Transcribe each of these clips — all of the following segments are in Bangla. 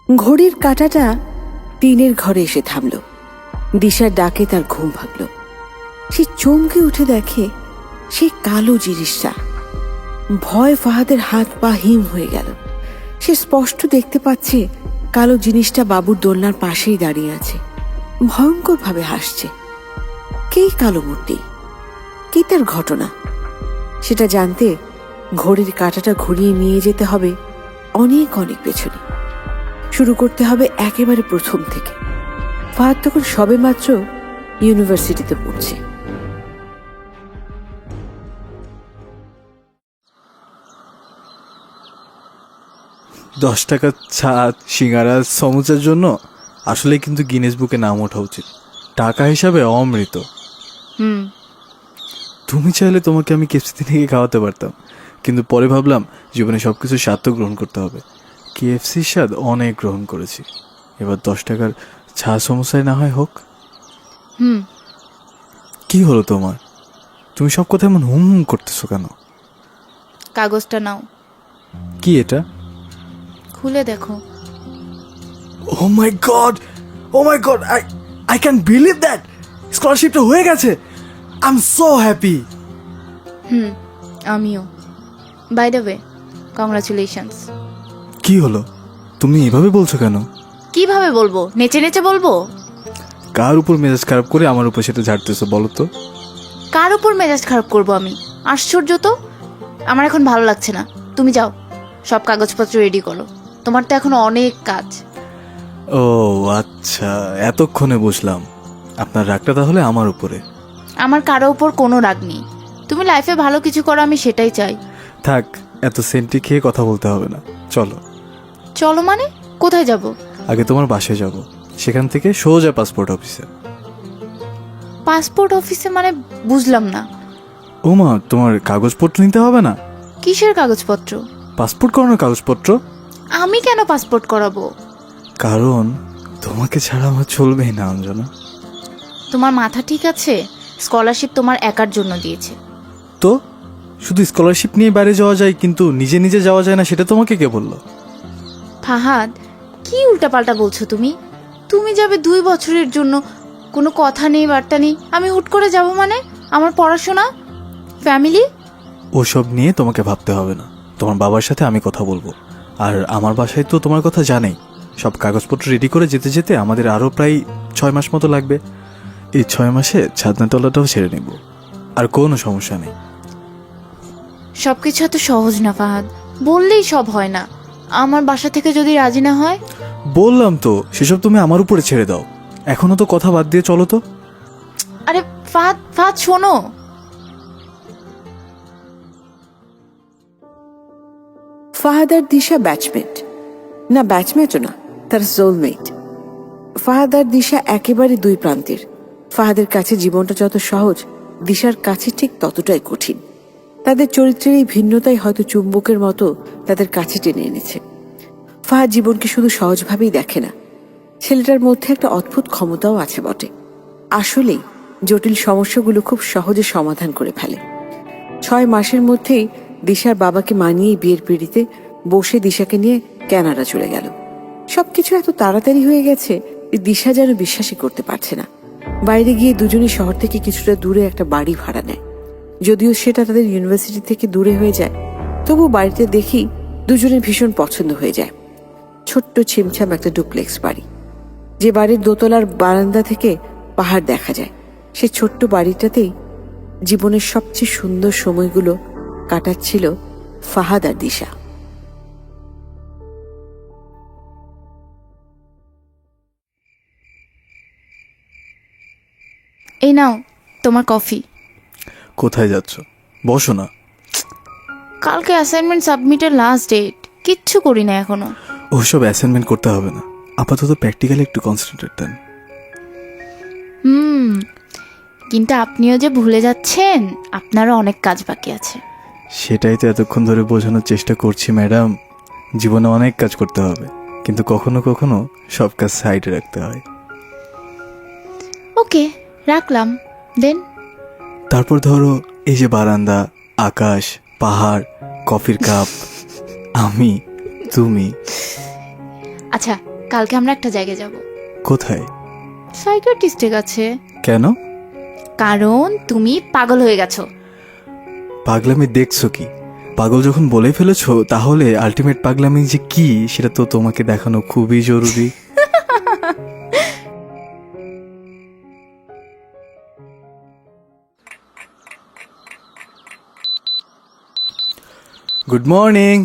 ঘড়ির কাঁটাটা টিনের ঘরে এসে থামল। দিশার ডাকে তার ঘুম ভাঙল। সে চমকে উঠে দেখে সেই কালো জিনিসটা। ভয় ফাহাদের হাত পা হিম হয়ে গেল। সে স্পষ্ট দেখতে পাচ্ছে কালো জিনিসটা বাবুর দোলনার পাশেই দাঁড়িয়ে আছে, ভয়ঙ্কর ভাবে হাসছে। কেই কালো মূর্তি? কি তার ঘটনা? সেটা জানতে ঘড়ির কাঁটাটা ঘুরিয়ে নিয়ে যেতে হবে অনেক অনেক পেছনে। শুরু করতে হবে একেবারে প্রথম থেকে। ফাহাদ তখন সবেমাত্র ইউনিভার্সিটিতে পড়ছে। $10 ছাদ, সিঙ্গারা, সমুচার জন্য আসলে কিন্তু গিনেস বুকে নাম ওঠা উচিত। টাকা হিসাবে অমৃত। তুমি চাইলে তোমাকে আমি কেএফসি থেকে খাওয়াতে পারতাম, কিন্তু পরে ভাবলাম জীবনে সবকিছু স্বাদ তো গ্রহণ করতে হবে। কেএফসির স্বাদ অনেক গ্রহণ করেছি, এবার $10 চা সমোসায় না হয় হোক। কি হলো তোমার? তুমি সব কথা এমন হুম হুম করতেছো কেন? কাগজটা নাও। কি এটা? খুলে দেখো। Oh my god, I can believe that স্কলারশিপটা হয়ে গেছে। I am so happy. আমিও। By the way, congratulations. কি হলো? তুমি এভাবে বলছো কেন? কিভাবে বলবো? নেচে নেচে বলবো? কার উপর মেজাজ খারাপ করে আমার উপর সেটা ঝাড়তেছো বলো তো? কার উপর মেজাজ খারাপ করবো আমি? আশ্চর্য তো। আমার এখন ভালো লাগছে না, তুমি যাও সব কাগজপত্র রেডি করো, তোমার তো এখন অনেক কাজ। ও আচ্ছা, এতক্ষণে বুঝলাম। আপনার রাগটা তাহলে আমার উপরে। আমার কারো উপর কোনো রাগ নেই। তুমি লাইফে ভালো কিছু করো, আমি সেটাই চাই। থাক, এত সেন্টি খেয়ে কথা বলতে হবে না, চলো। চলো মানে? কোথায় যাব? আগে তোমার বাসায় যাব, সেখান থেকে সোজা পাসপোর্ট অফিসে। পাসপোর্ট অফিসে মানে? বুঝলাম না। ও মা, তোমার কাগজপত্র নিতে হবে না? কিসের কাগজপত্র? পাসপোর্ট করানোর কাগজপত্র। আমি কেন পাসপোর্ট করাবো? কারণ তোমাকে ছাড়া আমার চলবেই না অঞ্জনা। তোমার মাথা ঠিক আছে? স্কলারশিপ তোমার একার জন্য দিয়েছে। তো শুধু স্কলারশিপ নিয়ে বাইরে যাওয়া যায়, কিন্তু নিজে নিজে যাওয়া যায় না, সেটা তোমাকে কে বললো? ফাহাদ, কি উল্টাপাল্টা বলছো তুমি? তুমি যাবে 2 বছরের জন্য, কোনো কথা নেই বার্তা নেই, আমি হুট করে যাব মানে? আমার পড়াশোনা, ফ্যামিলি। ওসব নিয়ে তোমাকে ভাবতে হবে না, তোমার বাবার সাথে আমি কথা বলবো। আর আমার বাসায় তো তোমার কথা জানেই। সব কাগজপত্র রেডি করে যেতে যেতে আমাদের আরও প্রায় 6 মাস মতো লাগবে। এই 6 মাসে ছাদনাতলাটাও ছেড়ে নেব, আর কোনো সমস্যা নেই। সবকিছু এত সহজ না ফাহাদ, বললেই সব হয় না। আমার বাসা থেকে যদি রাজি না হয়? বললাম তো, সেসব তুমি আমার উপরে ছেড়ে দাও। এখনো তো কথা বাদ দিয়ে চলো তো। আরে ফাহাদ, ফাহাদ শোনো। ফাহাদ আর দিশা ব্যাচমেট, না ব্যাচমেটও না, তার সোলমেট। ফাহাদ আর দিশা একেবারে দুই প্রান্তের। ফাহাদের কাছে জীবনটা যত সহজ, দিশার কাছে ঠিক ততটাই কঠিন। তাদের চরিত্রের এই ভিন্নতাই হয়তো চুম্বকের মতো তাদের কাছে টেনে এনেছে। ফাহাদ জীবনকে শুধু সহজভাবেই দেখে না, ছেলেটার মধ্যে একটা অদ্ভুত ক্ষমতাও আছে বটে। আসলেই জটিল সমস্যাগুলো খুব সহজে সমাধান করে ফেলে। 6 মাসের মধ্যেই দিশার বাবাকে মানিয়ে বিয়ের পিঁড়িতে বসে দিশাকে নিয়ে কানাডা চলে গেল। সবকিছু এত তাড়াতাড়ি হয়ে গেছে যে দিশা যেন বিশ্বাসই করতে পারছে না। বাইরে গিয়ে দুজনই শহর থেকে কিছুটা দূরে একটা বাড়ি ভাড়া নেয়। যদিও সেটা তাদের ইউনিভার্সিটি থেকে দূরে হয়ে যায়, তবু বাড়িতে দেখি দুজনের ভীষণ পছন্দ হয়ে যায়। ছোট্ট ছিমছাম একটা ডুপ্লেক্স বাড়ি, যে বাড়ির দোতলার বারান্দা থেকে পাহাড় দেখা যায়। সে ছোট্ট বাড়িটাতেই জীবনের সবচেয়ে সুন্দর সময়গুলো কাটাচ্ছিল ফাহাদ আর দিশা। এই নাও তোমার কফি। কোথায় যাচ্ছ? বসো না। কালকে অ্যাসাইনমেন্ট সাবমিটের লাস্ট ডেট, কিচ্ছু করি না এখনো। ওসব অ্যাসাইনমেন্ট করতে হবে না, আপাতত প্র্যাকটিক্যালি একটু কনসেন্ট্রেট দেন। কিন্তু আপনিও যে ভুলে যাচ্ছেন, আপনারও অনেক কাজ বাকি আছে। সেটাই তো এতক্ষণ ধরে বোঝানোর চেষ্টা করছি ম্যাডাম। জীবনে অনেক কাজ করতে হবে, কিন্তু কখনো কখনো সব কাজ সাইডে রাখতে হয়। ওকে, রাখলাম দেন। তারপর ধরো, এই যে বারান্দা, আকাশ, পাহাড়, কফির কাপ, আমি, তুমি। আচ্ছা কালকে আমরা একটা জায়গায় যাব। কোথায়? সাইকিয়াট্রিস্টের কাছে। কেন? কারণ তুমি পাগল হয়ে গেছো। পাগলামি দেখছো কি? পাগল যখন বলে ফেলেছো তাহলে আলটিমেট পাগলামি যে কি সেটা তো তোমাকে দেখানো খুবই জরুরি। গুড মর্নিং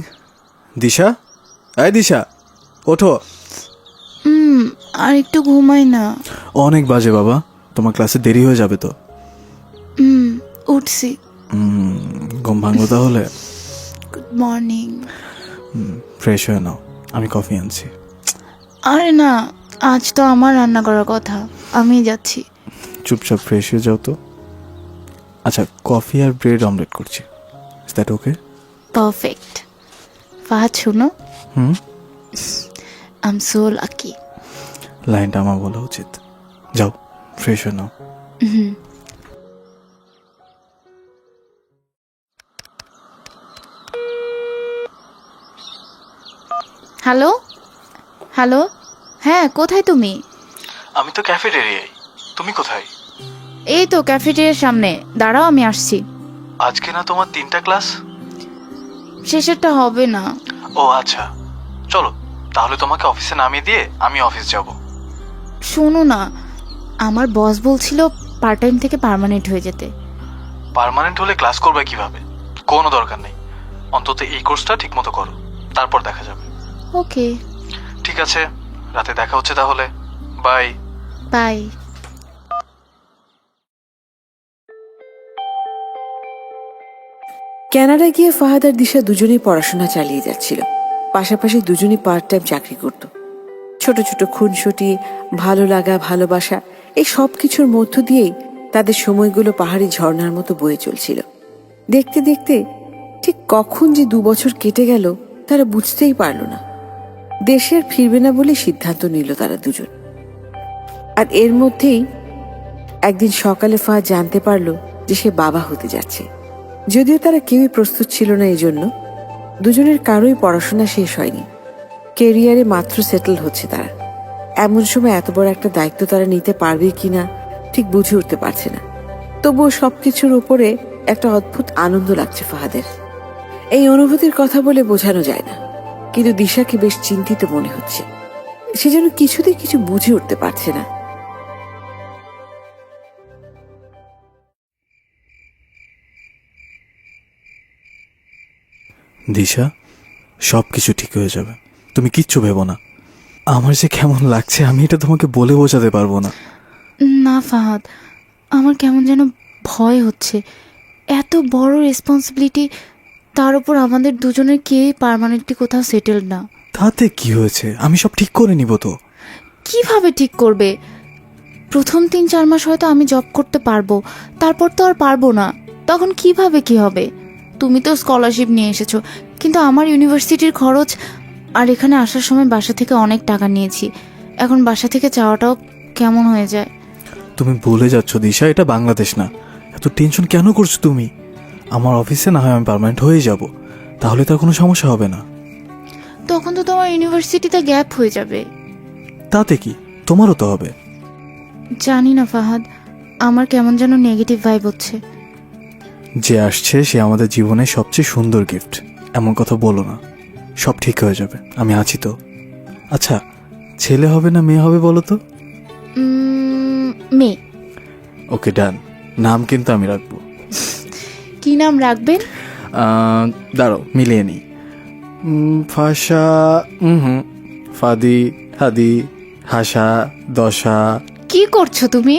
দিশা। এই দিশা, ওঠো। আর একটু ঘুমাই না। অনেক বাজে বাবা, তোমার ক্লাসে দেরি হয়ে যাবে তো। উঠছি। ঘুম ভাঙলো তাহলে? Good morning. ফ্রেশ হয়ে নাও, আমি কফি আনছি। আরে না, আজ তো আমার রান্না করার কথা, আমি যাচ্ছি। চুপচাপ ফ্রেশ হয়ে যাও তো। আচ্ছা, কফি আর ব্রেড অমলেট করছি। Is that okay? Perfect. Fahad শোনো, হুম, আই এম সো লাকি। লাইনটা আমার বলা উচিত। যাও ফ্রেশ হয়ে নাও। হ্যালো হ্যালো, হ্যাঁ কোথায় তুমি? আমি তো ক্যাফেটেরিয়ায়। তুমি কোথায়? এই তো ক্যাফেটেরিয়ার সামনে, দাঁড়াও আমি আসছি। আজকে না তোমার 3টা ক্লাস? শেষেরটা হবে না। ও আচ্ছা, চলো তাহলে তোমাকে অফিসে নামিয়ে দিয়ে আমি অফিস যাব। শোনো না, আমার বস বলছিল পার্ট টাইম থেকে পার্মানেন্ট হয়ে যেতে। পার্মানেন্ট হলে ক্লাস করবে কিভাবে? কোনো দরকার নেই, অন্তত এই কোর্সটা ঠিকমতো করো, তারপর দেখা যাবে। ওকে, ঠিক আছে, রাতে দেখা হচ্ছে তাহলে। বাই। বাই। কানাডায় গিয়ে ফাহাদ আর দিশা দুজনেই পড়াশোনা চালিয়ে যাচ্ছিল। পাশাপাশি দুজনেই পার্ট টাইম চাকরি করত। ছোট ছোট খুনসুটি, ভালো লাগা, ভালোবাসা, এই সব কিছুর মধ্য দিয়েই তাদের সময়গুলো পাহাড়ি ঝর্ণার মতো বয়ে চলছিল। দেখতে দেখতে ঠিক কখন যে 2 বছর কেটে গেল তারা বুঝতেই পারল না। দেশে আর ফিরবে না বলে সিদ্ধান্ত নিল তারা দুজন। আর এর মধ্যেই একদিন সকালে ফাহাদ জানতে পারল যে সে বাবা হতে যাচ্ছে। যদিও তারা কেউই প্রস্তুত ছিল না এই জন্য। দুজনের কারোই পড়াশোনা শেষ হয়নি, কেরিয়ারে মাত্র সেটেল হচ্ছে তারা। এমন সময় এত বড় একটা দায়িত্ব তারা নিতে পারবে কিনা ঠিক বুঝে উঠতে পারছে না। তবুও সবকিছুর উপরে একটা অদ্ভুত আনন্দ লাগছে ফাহাদের। এই অনুভূতির কথা বলে বোঝানো যায় না, কিন্তু দিশাকে বেশ চিন্তিত মনে হচ্ছে। সে যেন কিছুতেই কিছু বুঝে উঠতে পারছে না। দিশা, সব কিছু ঠিক হয়ে যাবে, তুমি কিচ্ছু ভেবো না। আমার যে কেমন লাগছে আমি এটা তোমাকে বলে বোঝাতে পারবো না। না ফাহাদ, আমার কেমন যেন ভয় হচ্ছে। এত বড় রেসপন্সিবিলিটি, তার উপর আমাদের দুজনের কেউই পার্মানেন্টলি কোথাও সেটেল না। তাতে কি হয়েছে, আমি সব ঠিক করে নিব তো। কিভাবে ঠিক করবে? প্রথম 3-4 মাস হয়তো আমি জব করতে পারবো, তারপর তো আর পারবো না। তখন কিভাবে কি হবে? তুমি তো স্কলারশিপ নিয়ে এসেছো, কিন্তু আমার ইউনিভার্সিটির খরচ আর এখানে আসার সময় বাসা থেকে অনেক টাকা নিয়েছি। এখন বাসা থেকে চাওয়াটাও কেমন হয়ে যায়। তুমি ভুলে যাচ্ছ দিশা, এটা বাংলাদেশ না। এত টেনশন কেন করছো তুমি? আমার অফিসে না হয় আমি পার্মানেন্ট হয়ে যাব, তাহলে তার কোনো সমস্যা হবে না। তখন তো তোমার ইউনিভার্সিটিতে গ্যাপ হয়ে যাবে। তাতে কি, তোমারও তো হবে। জানি না ফাহাদ, আমার কেমন যেন নেগেটিভ ভাইব হচ্ছে। যে আসছে সে আমাদের জীবনের সবচেয়ে সুন্দর গিফট, এমন কথা বলো না। সব ঠিক হয়ে যাবে, আমি আছি তো। আচ্ছা, ছেলে হবে না মেয়ে হবে বলো তো? মেয়ে। ওকে ডান, নাম কিন্তু আমি রাখবো। কি নাম রাখবেন? দাঁড়াও মিলিয়ে নিই। ফাশা, ফাদি, হাদি, হাসা, দশা। কি করছো তুমি?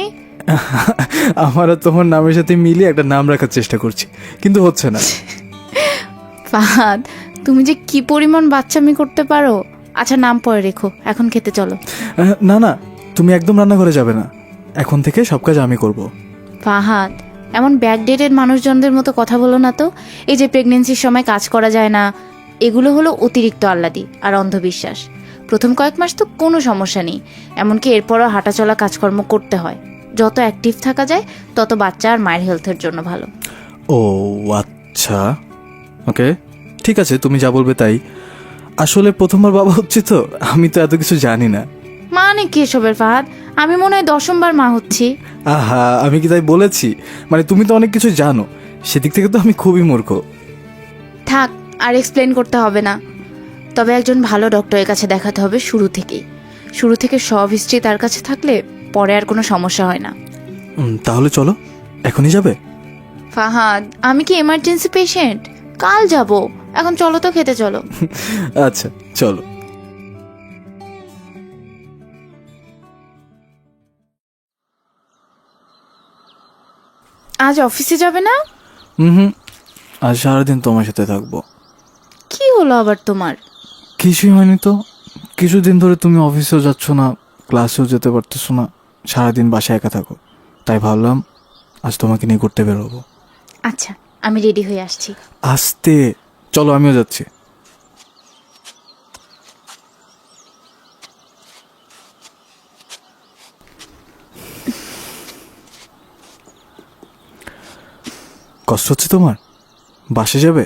আমার আর তোমার নামের সাথে মিলিয়ে একটা নাম রাখার চেষ্টা করছি, কিন্তু হচ্ছে না। ফাহাদ, তুমি যে কি পরিমাণ বাচ্চামি করতে পারো। আচ্ছা, নাম পরে রেখো, এখন খেতে চলো। না না, তুমি একদম রান্নাঘরে যাবে না, এখন থেকে সব কাজ আমি করব। ফাহাদ, এমন ব্যাকডেটেড মানুষজনদের মতো কথা বলো না তো। এই যে প্রেগনেন্সির সময় কাজ করা যায় না, এগুলো হলো অতিরিক্ত আহ্লাদি আর অন্ধবিশ্বাস। প্রথম কয়েক মাস তো কোনো সমস্যা নেই, এমনকি এরপরও হাঁটাচলা কাজকর্ম করতে হয়। যত অ্যাক্টিভ থাকা যায় তত বাচ্চা আর মায়ের হেলথের জন্য ভালো। ও আচ্ছা, ওকে ঠিক আছে, তুমি যা বলবে তাই। আসলে প্রথমবার বাবা হচ্ছে তো, আমি তো এত কিছু জানি না। মানে কি এসবের ফাহাদ? আমি মনে হয় 10বার মা হচ্ছি। আহা, আমি কি তাই বলেছি? মানে তুমি তো অনেক কিছু জানো, সেদিক থেকে তো আমি খুবই মূর্খ। থাক, আর এক্সপ্লেন করতে হবে না। তবে একজন ভালো ডক্টরের কাছে দেখাতে হবে শুরু থেকে সব হিস্ট্রি তার কাছে থাকলে পরে আর কোনো সমস্যা হয় না। তাহলে চলো, এখনই যাবে? ফাহাদ, আমি কি এমার্জেন্সি পেশেন্ট? কাল যাব, এখন চলো তো, খেতে চলো। আচ্ছা চলো। আজ অফিসে যাবে না? হুম, আজ সারাদিন তোমার সাথে থাকবো। কি হলো আবার তোমার? কিছুই হয়নি তো। কিছুদিন ধরে তুমি অফিসেও যাচ্ছ না, ক্লাসেও যেতে পারতেছো না, সারাদিন বাসায় একা থাকো। তাই ভাবলাম আজ তোমাকে নিয়ে ঘুরতে বেরোবো। আচ্ছা, আমি রেডি হয়ে আসছি। আসতে চলো, আমিও যাচ্ছি। কষ্ট হচ্ছে তোমার? বাসে যাবে?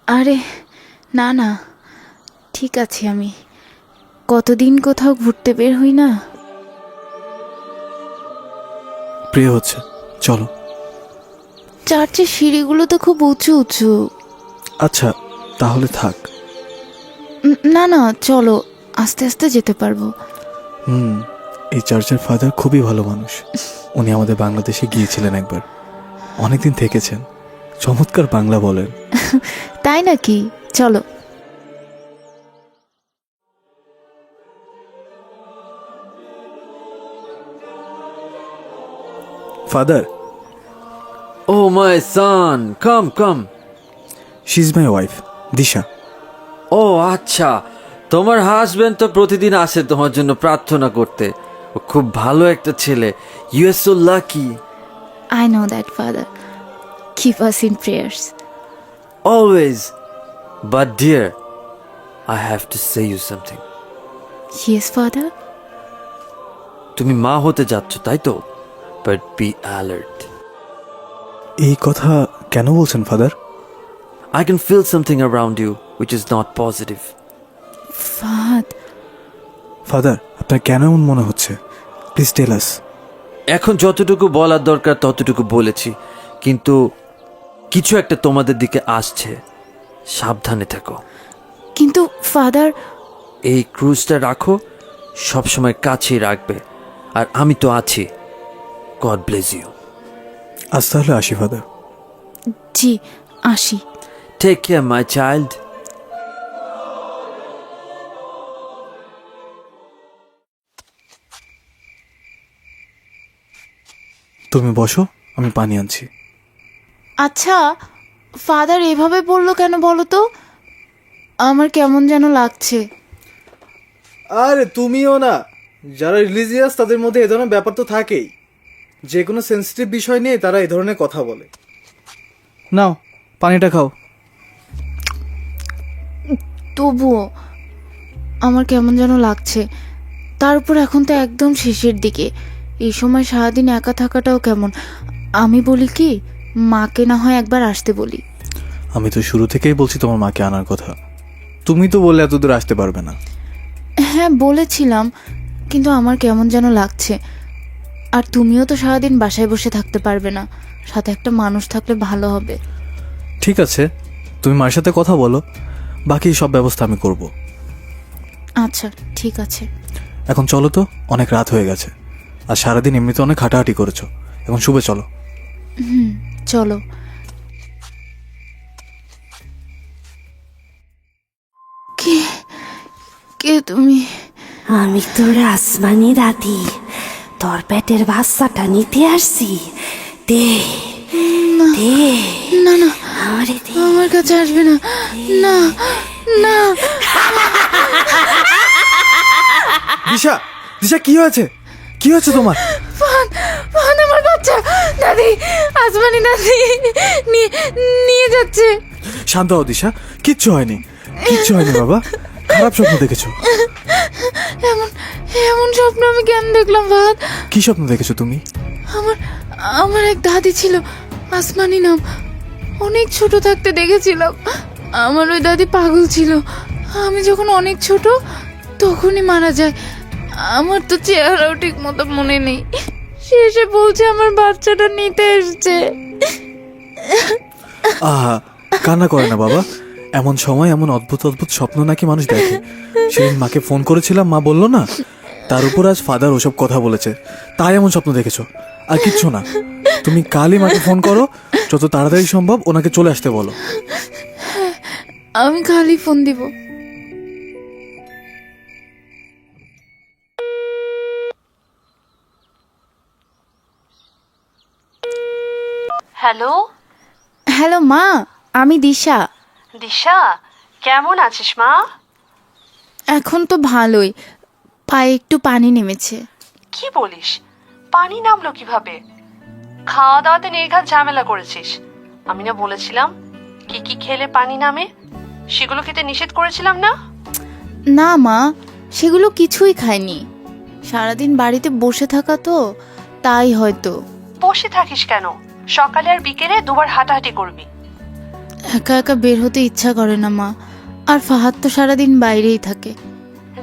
আরে না না, ঠিক আছে। আমি কতদিন কোথাও ঘুরতে বের হই না। প্রিয় হচ্ছে, চলো। চার্চের সিঁড়িগুলো তো খুব উঁচু উঁচু। আচ্ছা তাহলে থাক। না না, চলো, আস্তে আস্তে যেতে পারবো। এই চার্চের ফাদার খুবই ভালো মানুষ। উনি আমাদের বাংলাদেশে গিয়েছিলেন একবার, অনেকদিন থেকেছেন, চমৎকার বাংলা বলেন। তাই নাকি? চলো। Father, Oh, my son, come. She is my wife, Disha. ও আচ্ছা, তোমার হাজবেন্ড তো প্রতিদিন আসে তোমার জন্য প্রার্থনা করতে। ও খুব ভালো একটা ছেলে। You are so lucky. I know that, Father. Keep us in prayers. Always. But dear, I have to say you something. Yes, Father. তুমি মা হতে যাচ্ছ, তাই তো? But be alert. এই কথা কেন বলছেন father? I can feel something around you which is not positive. Fahad, father, আপনার কেন এমন মনে হচ্ছে? প্লিজ টেল আস। এখন যতটুকু বলার দরকার ততটুকু বলেছি, কিন্তু কিছু একটা তোমাদের দিকে আসছে, সাবধানে থেকো। কিন্তু ফাদার, এই ক্রুজটা রাখো, সবসময় কাছেই রাখবে, আর আমি তো আছি। God bless you. আজ তাহলে আসি ফাদার। জি, আসি। Take care my child. তুমি বসো, আমি পানি আনছি। আচ্ছা, ফাদার এভাবে বললো কেন বলো তো? আমার কেমন যেন লাগছে। আরে তুমিও না, যারা রিলিজিয়াস তাদের মধ্যে এ ধরনের ব্যাপার তো থাকেই। যে কোনো সেন্সিটিভ বিষয় নিয়ে তারা এই ধরনের কথা বলে। নাও পানিটা খাও। তবুও আমার কেমন যেন লাগছে। তার উপর এখন তো একদম শেষের দিকে, এই সময় সারাদিন একা থাকাটাও কেমন। আমি বলি কি, মাকে না হয় একবার আসতে বলি। আমি তো শুরু থেকেই বলছি তোমার মাকে আনার কথা, তুমি তো বললে এত দূর আসতে পারবে না। হ্যাঁ বলেছিলাম, কিন্তু আমার কেমন যেন লাগছে। আর তুমিও তো সারাদিন বাসায় বসে থাকতে পারবে না, সাথে একটা মানুষ থাকলে ভালো হবে। ঠিক আছে, তুমি মার সাথে কথা বলো, বাকি সব ব্যবস্থা আমি করব। আচ্ছা ঠিক আছে। এখন চলো তো, অনেক রাত হয়ে গেছে, আর সারাদিন এমনিতে অনেক হাঁটাহাঁটি করেছো, এখন শুবে চলো। চলো। কে কে তুমি? আমি তোর আসমানি দাদি, তোর পেটের বাচ্চাটা নিতে আসছি। দে দে, না না, আমারে দে। আমার কাছে আসবে না। না না। দিশা, দিশা কি হয়েছে? কি হয়েছে তোমার? ফান ফান, আমার বাচ্চা। দাদি, আসমানি দাদি নিয়ে যাচ্ছে। শান্ত হও দিশা, কিচ্ছু হয়নি, কিচ্ছু হয়নি বাবা। খারাপ স্বপ্ন দেখেছো? এমন এমন স্বপ্ন আমি কেন দেখলাম ফাহাদ? কি স্বপ্ন দেখেছো তুমি? আমার এক দাদি ছিল, আসমানি নাম। অনেক ছোট থাকতে দেখেছিলাম। আমার ওই দাদি পাগল ছিল। আমি যখন অনেক ছোট তখনই মারা যায়। আমার তো চেহারাও ঠিক মতো মনে নেই। শেষে বলছে আমার বাচ্চাটা নিতে এসছে। আহা, কান্না করে না বাবা। এমন সময় এমন অদ্ভুত অদ্ভুত স্বপ্ন নাকি মানুষ দেখে। সেদিন মাকে ফোন করেছিলাম, মা বললো না, তার উপর আজ ফাদার ওসব কথা বলেছে, তাই এমন স্বপ্ন দেখেছো। আর কিচ্ছু না, তুমি কালই মাকে ফোন করো, যত তাড়াতাড়ি সম্ভব ওনাকে চলে আসতে বলো। আমি খালি ফোন দিব। হ্যালো হ্যালো মা, আমি দিশা। দিশা, কেমন আছিস মা? এখন তো ভালোই, পায়ে একটু পানি নেমেছে। কি বলিস, পানি নামলো কিভাবে? খাওয়া দাওয়াতে নির্ঘাত ঝামেলা করেছিস। আমি না বলেছিলাম কি কি খেলে পানি নামে? সেগুলো খেতে নিষেধ করেছিলাম না? না মা, সেগুলো কিছুই খাইনি। সারাদিন বাড়িতে বসে থাকা তো, তাই হয়তো। বসে থাকিস কেন? সকালে আর বিকেলে দুবার হাঁটাহাঁটি করবি। একা একা বের হতে ইচ্ছা করে না মা। আর ফাহাদ তো সারাদিন বাইরেই থাকে।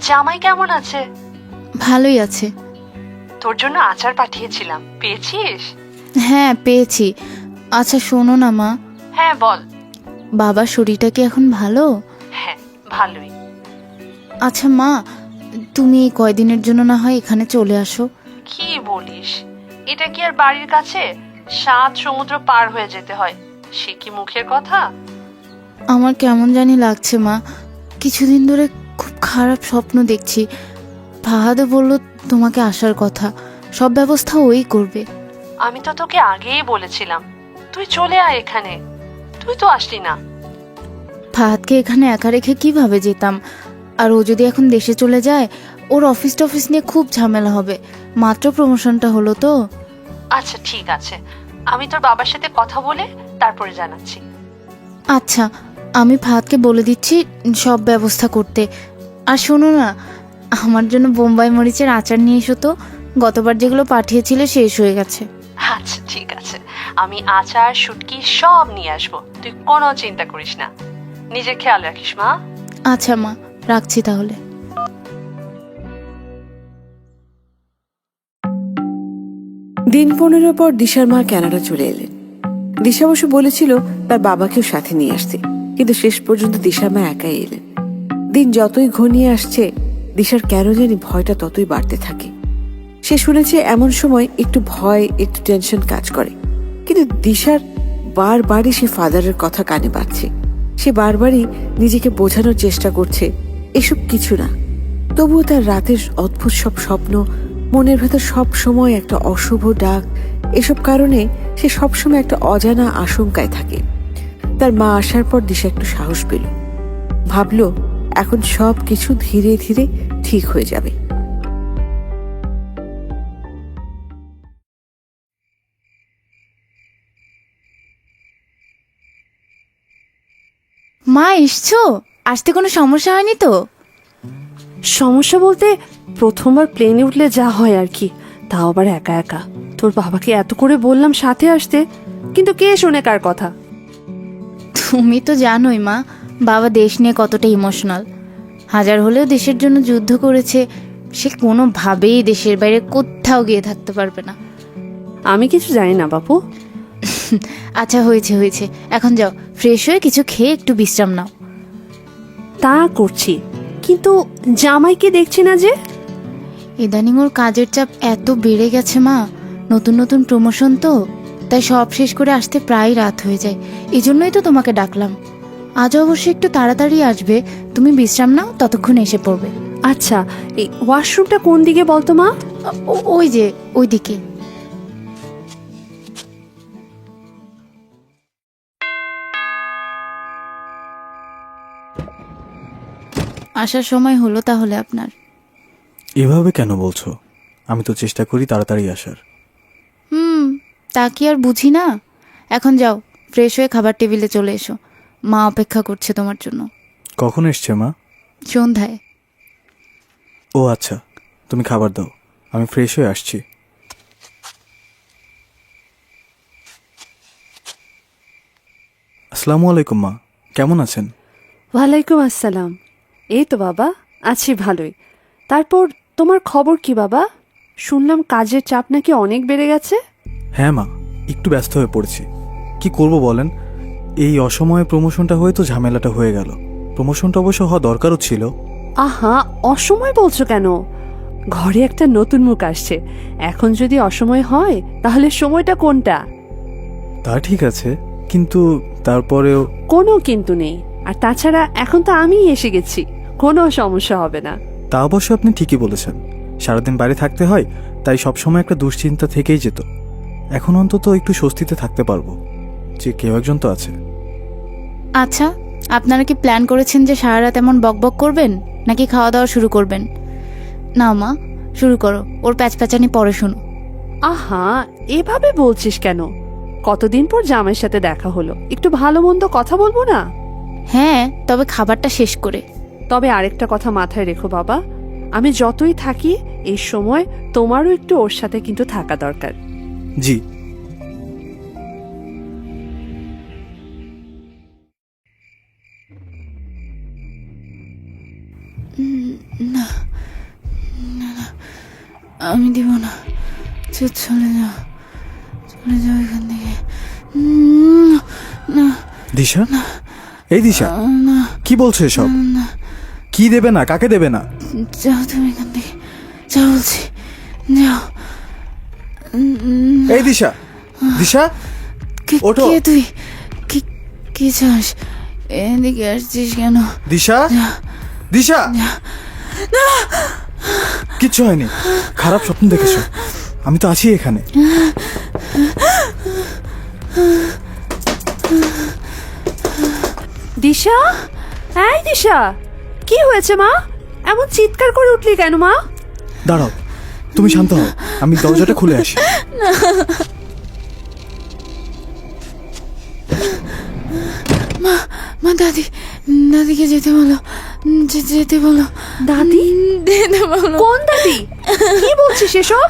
জামাই কেমন আছে? ভালোই আছে। তোর জন্য আচার পাঠিয়েছিলাম, পেয়েছিস? হ্যাঁ পেয়েছি। আচ্ছা শোনো না মা, হ্যাঁ বল। বাবার শরীরটা কি এখন ভালো? হ্যাঁ ভালোই। আচ্ছা মা, তুমি এই কয়দিনের জন্য না হয় এখানে চলে আসো। কি বলিস, এটা কি আর বাড়ির কাছে? 7 সমুদ্র পার হয়ে যেতে হয়, সে কি মুখের কথা? আমার কেমন জানি লাগছে মা। কিছুদিন ধরে খুব খারাপ স্বপ্ন দেখছি। ফাহাদও বলল তোমাকে আসার কথা, সব ব্যবস্থা ওই করবে। আমি তো তোকে আগেই বলেছিলাম তুই চলে আয় এখানে, তুই তো আসলি না। ফাহাদকে এখানে একা রেখে কিভাবে যেতাম? আর ও যদি এখন দেশে চলে যায়, ওর অফিস টফিস নিয়ে খুব ঝামেলা হবে। মাত্র প্রমোশনটা হলো তো। আচ্ছা ঠিক আছে, আমি তোর বাবার সাথে কথা বলে তারপরে জানাচ্ছি। আচ্ছা, আমি ফাহাদকে বলে দিচ্ছি সব ব্যবস্থা করতে। আর শোনো না, আমার জন্য বোম্বাই মরিচের আচার নিয়ে এসো তো। গতবার যেগুলো পাঠিয়েছিলে শেষ হয়ে গেছে। আচ্ছা ঠিক আছে, আমি আচার শুটকি সব নিয়ে আসবো, তুই কোনো চিন্তা করিস না। নিজের খেয়াল রাখিস মা। আচ্ছা মা, রাখছি তাহলে। দিন 15 পর দিশার মা কানাডা চলে এলেন। দিশা অবশ্য বলেছিল তার বাবাকেও সাথে নিয়ে আসতে, কিন্তু শেষ পর্যন্ত দিশার মা একাই এলেন। দিন যতই ঘনিয়ে আসছে, দিশার কেন জানি ভয়টা ততই বাড়তে থাকে। সে শুনেছে এমন সময় একটু ভয়, একটু টেনশন কাজ করে। কিন্তু দিশার বারবারই সে ফাদারের কথা কানে বাজছে। সে বারবারই নিজেকে বোঝানোর চেষ্টা করছে এসব কিছু না। তবুও তার রাতের অদ্ভুত সব স্বপ্ন, মনের ভেতর সব সময় একটা অশুভ ডাক, এসব কারণে সে সবসময় একটা অজানা আশঙ্কায় থাকে। তার মা আসার পর দিশা একটু সাহস পেল, ভাবলো এখন সব কিছু ধীরে ধীরে ঠিক হয়ে যাবে। মা এসছো? আসতে কোনো সমস্যা হয়নি তো? সমস্যা বলতে প্রথমবার প্লেনে উঠলে যা হয় আর কি, তাও আবার একা একা। তোর বাবাকে এত করে বললাম সাথে আসতে, কিন্তু কে শোনে কার কথা? তুমি তো জানোই মা, বাবা দেশ নিয়ে কতটা ইমোশনাল। হাজার হলেও দেশের জন্য যুদ্ধ করেছে, সে কোনোভাবেই দেশের বাইরে কোথাও গিয়ে থাকতে পারবে না। আমি কিছু জানি না বাপু। আচ্ছা হয়েছে হয়েছে, এখন যাও, ফ্রেশ হয়ে কিছু খেয়ে একটু বিশ্রাম নাও। তা করছি, কিন্তু জামাইকে দেখছি না যে। ইদানিং ওর কাজের চাপ এত বেড়ে গেছে মা, নতুন নতুন প্রমোশন তো, তাই সব শেষ করে আসতে প্রায় রাত হয়ে যায়। এই জন্যই তো তোমাকে ডাকলাম। আজ অবশ্য একটু তাড়াতাড়ি আসবে, তুমি বিশ্রাম নাও, ততক্ষণ এসে পড়বে। আচ্ছা, এই ওয়াশরুমটা কোন দিকে বলতো মা? ওই যে ওইদিকে। আসার সময় হলো তাহলে আপনার? এভাবে কেন বলছো? আমি তো চেষ্টা করি তাড়াতাড়ি আসার। তা কি আর বুঝি না? এখন যাও, ফ্রেশ হয়ে খাবার টেবিলে চলে এসো, মা অপেক্ষা করছে তোমার জন্য। কখন এসছে মা? সন্ধ্যায়। ও আচ্ছা, তুমি খাবার দাও, আমি ফ্রেশ হয়ে আসছি। আসসালামু আলাইকুম মা, কেমন আছেন? ওয়ালাইকুম আসসালাম। এই তো বাবা, আছি ভালোই। তারপর তোমার খবর কি বাবা? শুনলাম কাজের চাপ নাকি অনেক বেড়ে গেছে। হ্যাঁ মা, একটু ব্যস্ত হয়ে পড়েছি। কি করব বলেন, এই অসময়ে প্রমোশনটা হয়ে তো ঝামেলাটা হয়ে গেল। প্রমোশনটা অবশ্য হওয়া দরকারও ছিল। আহা, অসময় বলছো কেন? ঘরে একটা নতুন মুখ আসছে, এখন যদি অসময় হয় তাহলে সময়টা কোনটা? তা ঠিক আছে, কিন্তু তারপরেও কোনো কিন্তু নেই। আর তাছাড়া এখন তো আমিই এসে গেছি, কোনো সমস্যা হবে না। তা অবশ্য আপনি ঠিকই বলেছেন। সারাদিন বাইরে থাকতে হয়, তাই সবসময় একটা দুশ্চিন্তা থেকেই যেত। এখন অন্তত একটু স্বস্তিতে থাকতে পারবো যে কেউ একজন তো আছে। আচ্ছা, আপনারা কি প্ল্যান করেছেন যে সারা রাত এমন বকবক করবেন, নাকি খাওয়া দাওয়া শুরু করবেন? না মা, শুরু করো, ওর প্যাচপ্যাচানি পরে শোনো। আহা, এভাবে বলছিস কেন? কতদিন পর জামাইয়ের সাথে দেখা হলো, একটু ভালো মন্দ কথা বলবো না? হ্যাঁ, তবে খাবারটা শেষ করে। তবে আরেকটা কথা মাথায় রেখো বাবা, আমি যতই থাকি এই সময় তোমারও একটু ওর সাথে কিন্তু থাকা দরকার। জি। আমি দিব না, চলে যাও, চলে যাও এখান থেকে। না দিশা, এই দিশা, না, কি বলছো এসব? কি দেবে না, কাকে দেবে না? যাও তুমি এখান থেকে, যাও বলছি, যাও। এই দিশা, দিশা, ওঠো। কে তুই? কি চাস? এদিকে আসছিস কেন? দিশা, দিশা, কিচ্ছু হয়নি। খারাপ স্বপ্ন দেখেছো, আমি তো আছি এখানে। দিশা, এই দিশা, কি হয়েছে মা? এমন চিৎকার করে উঠলি কেন মা? দাঁড়াও, তুমি শান্ত হও, আমি দরজাটা খুলে আসি। মা, দাদিকে যেতে বলো, যেতে বলো। দাদি? যেতে বলো। কোন দাদি? কি বলছিস এসব?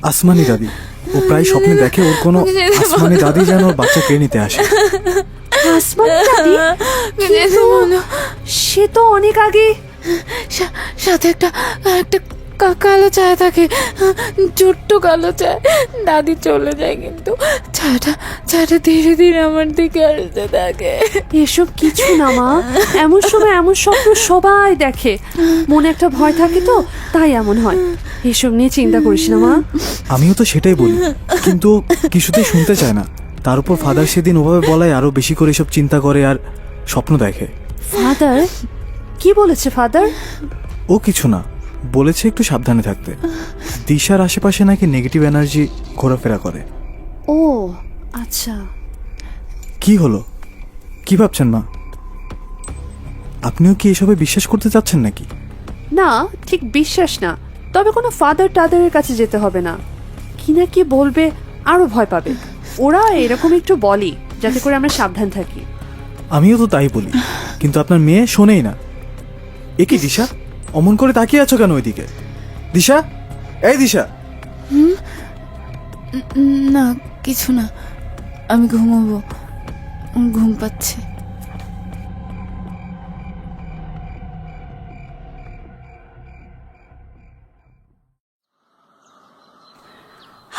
আসমানি দাদি। ও প্রায় স্বপ্নে দেখে ওর কোনো আসমানি দাদি যেন ওর বাচ্চা কেড়ে নিতে আসে। আসমানি দাদি? যেতে বলো। সে তো অনেক আগে। সাথে একটা কালো চায় থাকে, ছোট্ট কালো চায়। দাদি চলে যায়, কিন্তু চাটা ধীরে ধীরে আমার দিকে আসতে থাকে। এসব কিছু না মা, এমন সময় এমন স্বপ্ন সবাই দেখে, মনে একটা ভয় থাকে তো, তাই এমন হয়। এসব নিয়ে চিন্তা করিস না মা। আমিও তো সেটাই বলি, কিন্তু কিছুতেই শুনতে চায় না। তার উপর ফাদার সেদিন ওভাবে বলায় আরো বেশি করে এসব চিন্তা করে আর স্বপ্ন দেখে। ফাদার কি বলেছে? ফাদার ও কিছু না, বলেছে একটু সাবধানে থাকতে। দিশার আশেপাশে নাকি নেগেটিভ এনার্জি ঘোরাফেরা করে। ও আচ্ছা। কি হলো, কি ভাবছেন মা? আপনিও কি এসবে বিশ্বাস করতে চাচ্ছেন নাকি? না, ঠিক বিশ্বাস না, তবে কোনো ফাদার টাদারের কাছে যেতে হবে না। কি না কি বলবে, আরো ভয় পাবে। ওরা এরকম একটু বলি যাতে করে আমরা সাবধান থাকি। আমিও তো তাই বলি, কিন্তু আপনার মেয়ে শোনেই না। এ কি দিশা, অমন করে তাকিয়ে আছো কেন ওইদিকে? দিশা, এই দিশা। না, কিছু না, আমি ঘুমাবো, ঘুম পাচ্ছে।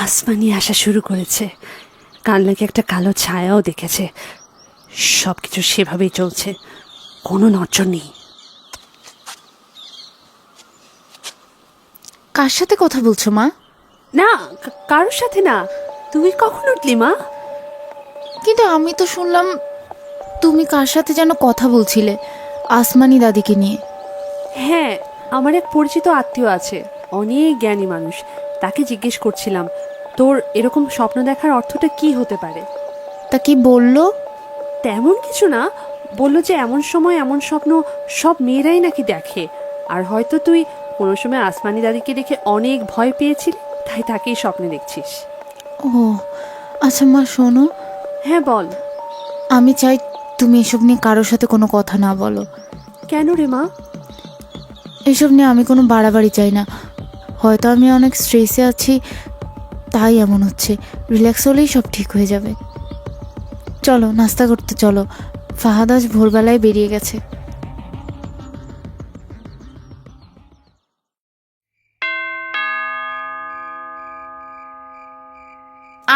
আসমানি আসা শুরু করেছে, কাল নাকি একটা কালো ছায়াও দেখেছে। সবকিছু সেভাবেই চলছে, কোনো নজর নেই। কার সাথে কথা বলছো মা? না, কারোর সাথে না। তুই কখন উঠলি মা? কিন্তু আমি তো শুনলাম তুমি কার সাথে যেন কথা বলছিলে, আসমানি দাদিকে নিয়ে। হ্যাঁ, আমার এক পরিচিত আত্মীয় আছে, অনেক জ্ঞানী মানুষ। তাকে জিজ্ঞেস করছিলাম তোর এরকম স্বপ্ন দেখার অর্থটা কি হতে পারে। তা কি বললো? তেমন কিছু না, বলল যে এমন সময় এমন স্বপ্ন সব মেয়েরাই নাকি দেখে, আর হয়তো তুই কোনো সময় আসমানি দাদিকে দেখে অনেক ভয় পেয়েছিলি, তাই তাকেই স্বপ্নে দেখছিস। ও আচ্ছা মা, শোনো। হ্যাঁ বল। আমি চাই তুমি এসব নিয়ে কারোর সাথে কোনো কথা না বলো। কেন রে মা? এসব নিয়ে আমি কোনো বাড়াবাড়ি চাই না। হয়তো আমি অনেক স্ট্রেসে আছি, তাই এমন হচ্ছে। রিল্যাক্স হলেই সব ঠিক হয়ে যাবে। চলো নাস্তা করতে চলো, ফাহাদ আজ ভোরবেলায় বেরিয়ে গেছে।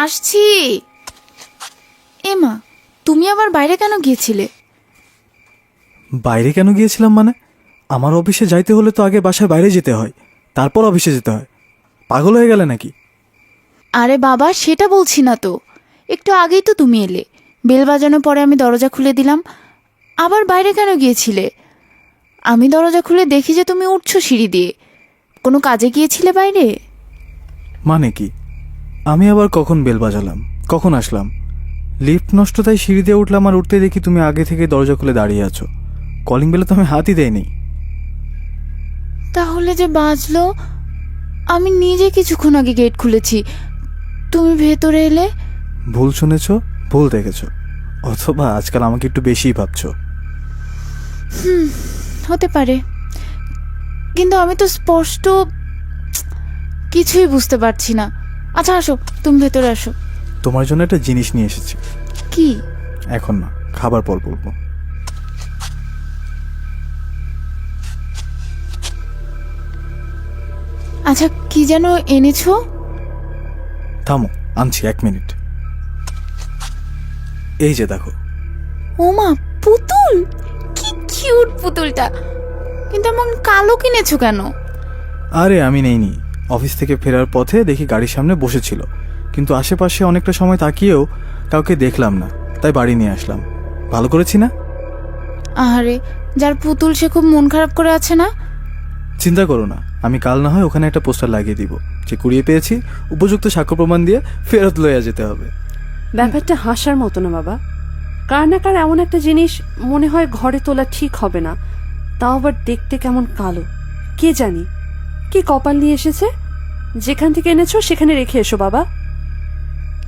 আসছি। এমা, তুমি আবার বাইরে কেন গিয়েছিলে? বাইরে কেন গিয়েছিলাম মানে? আমার অফিসে যাইতে হলে তো আগে বাসায় বাইরে যেতে হয়, তারপর অফিসে যেতে হয়। পাগল হয়ে গেলে নাকি? আরে বাবা, সেটা বলছি না তো। একটু আগেই তো তুমি এলে, বেল বাজানোর পরে আমি দরজা খুলে দিলাম। আবার বাইরে কেন গিয়েছিলে? আমি দরজা খুলে দেখি যে তুমি উঠছো সিঁড়ি দিয়ে। কোনো কাজে গিয়েছিলে বাইরে? মানে কি? আমি আবার কখন বেল বাজালাম, কখন আসলাম? লিফট নষ্ট তাই সিঁড়ি দিয়ে উঠলাম, আর উঠতে দেখি তুমি আগে থেকে দরজা খুলে দাঁড়িয়ে আছো। কলিং বেলে তো আমি হাতই দেয়নি। তাহলে যে বাজলো, আমি নিজে কিছুক্ষণ আগে গেট খুলেছি, তুমি ভেতরে এলে। ভুল শুনেছ, ভুল দেখেছ, অথবা আজকাল আমাকে একটু বেশিই ভাবছো। হতে পারে, কিন্তু আমি তো স্পষ্ট কিছুই বুঝতে পারছি না। আচ্ছা আসো, তুমি ভেতরে আসো। তোমার জন্য একটা জিনিস নিয়ে এসেছি। কি? এখন না, খাবার পর বলবো। আচ্ছা, কি যেন এনেছো? থামো, আনছি, 1 মিনিট। এই যে দেখো। ওমা, পুতুল! কি কিউট পুতুলটা! কিন্তু এমন কালো কিনেছো কেন? আরে আমি নেইনি, অফিস থেকে ফেরার পথে দেখি গাড়ির সামনে বসেছিল, কিন্তু আশেপাশে অনেকটা সময় তাকিয়েও কাউকে দেখলাম না, তাই বাড়ি নিয়ে আসলাম। ভালো করেছি না? আরে, যার পুতুল সে খুব মন খারাপ করে আছে না? চিন্তা করো না, আমি কাল না হয় ওখানে একটা পোস্টার লাগিয়ে দিব যে কুড়িয়ে পেয়েছি, উপযুক্ত সাক্ষ্য প্রমাণ দিয়ে ফেরত লইয়া যেতে হবে। ব্যাপারটা হাসার মতো না বাবা। কার না কার এমন একটা জিনিস মনে হয় ঘরে তোলা ঠিক হবে না, তাও আবার দেখতে কেমন কালো। কে জানি কি কপাল নিয়ে এসেছে। যেখান থেকে এনেছো সেখানে রেখে এসো বাবা।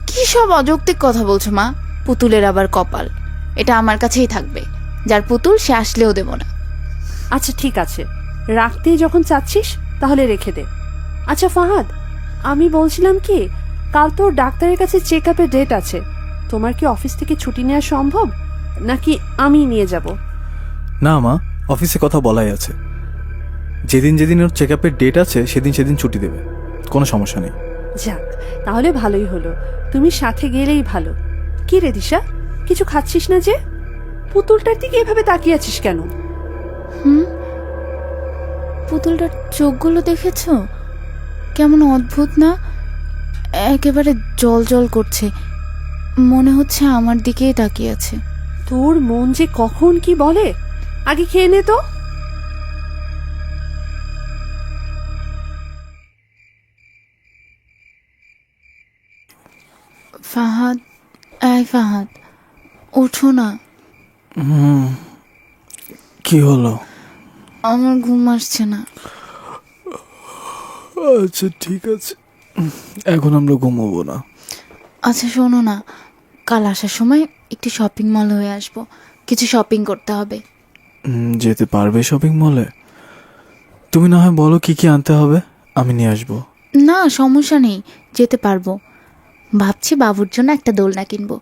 কি সব অযৌক্তিক কথা বলছো মা? পুতুলের আবার কপাল? এটা আমার কাছেই থাকবে। যার পুতুল সে আসলেও দেব না। আচ্ছা ঠিক আছে, রাখতেই যখন চাচ্ছিস তাহলে রেখে দে। আচ্ছা ফাহাদ, আমি বলছিলাম কি, কাল তোর ডাক্তারের কাছে চেক আপের ডেট আছে। তোমার কি অফিস থেকে ছুটি নেওয়া সম্ভব, নাকি আমি নিয়ে যাব? না মা, অফিসে কথা বলাই আছে। যেদিন যেদিন ওর চেক আপের ডেট আছে সেদিন সেদিন ছুটি দেবে, কোনো সমস্যা নেই। যাক, তাহলে ভালোই হলো, তুমি সাথে গেলেই ভালো। কি রে দিশা, কিছু খাচ্ছিস না যে? পুতুলটার দিকে এভাবে তাকিয়ে আছিস কেন? পুতুলটার চোখগুলো দেখেছো? কেমন অদ্ভুত না? একেবারে জল জল করছে, মনে হচ্ছে আমার দিকেই তাকিয়ে আছে। তোর মন যে কখন কি বলে। আগে খেয়ে নে তো। ফাহাদ, এই ফাহাদ, ওঠো না। কি হলো? আমার ঘুম আসছে না। আচ্ছা ঠিক আছে, এখন আমরা ঘুমোবো না। আচ্ছা শোনো না, কাল আসার সময় একটু শপিং মল হয়ে আসবো, কিছু শপিং করতে হবে। যেতে পারবে শপিং মলে? তুমি না হয় বলো কি কি আনতে হবে, আমি নিয়ে আসবো। না সমস্যা নেই, যেতে পারবো। ভাবছি বাবুর জন্য একটা দোলনা কিনবো।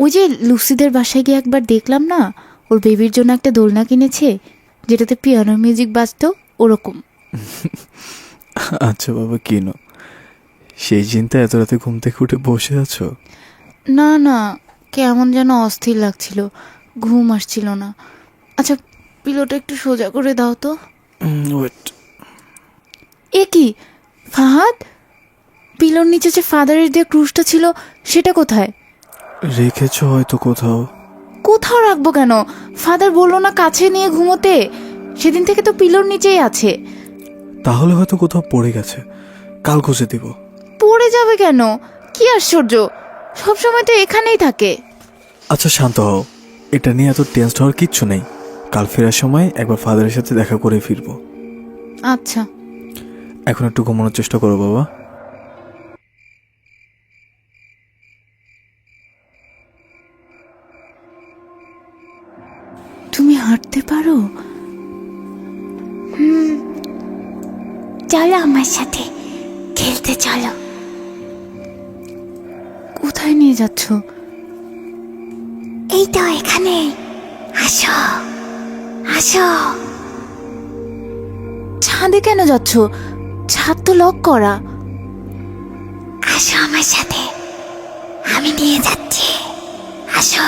ওই যে লুসিদের বাসায় গিয়ে একবার দেখলাম না, ওর বেবির জন্য একটা দোলনা কিনেছে যেটাতে পিয়ানো মিউজিক বাজতো, ওরকম। আচ্ছা বাবা, কিনো। সেই চিন্তা এত রাতে ঘুম থেকে উঠে বসে আছো? না না, কেমন যেন অস্থির লাগছিল, ঘুম আসছিল না। আচ্ছা, পিলোটা একটু সোজা করে দাও তো। ওয়েট। এ কি ফাহাদ, পিলোর নিচে যে ফাদারের দিয়ে ক্রুশটা ছিল সেটা কোথায়? রেখেছো হয়তো কোথাও। কোথাও রাখবো কেন? ফাদার বললো না কাছে নিয়ে ঘুমোতে, সেদিন থেকে তো পিলোর নিচেই আছে। তাহলে হয়তো কোথাও পড়ে গেছে, কাল খুঁজে দিব। পড়ে যাবে কেন? কি আশ্চর্য, সবসময় তো এখানেই থাকে। আচ্ছা শান্ত হও, এটা নিয়ে এত টেনসড হওয়ার কিচ্ছু নেই। কাল ফেরার সময় একবার ফাদারের সাথে দেখা করে ফিরবো। আচ্ছা, এখন একটু ঘুমানোর চেষ্টা করো বাবা। তুমি হাঁটতে পারো? চলো আমার সাথে খেলতে চলো। কোথায় নিয়ে যাচ্ছ? এই তো এখানে, আসো আসো। ছাদে কেন যাচ্ছ? ছাদ তো লক করা। আসো আমার সাথে, আমি নিয়ে যাচ্ছি। আসো।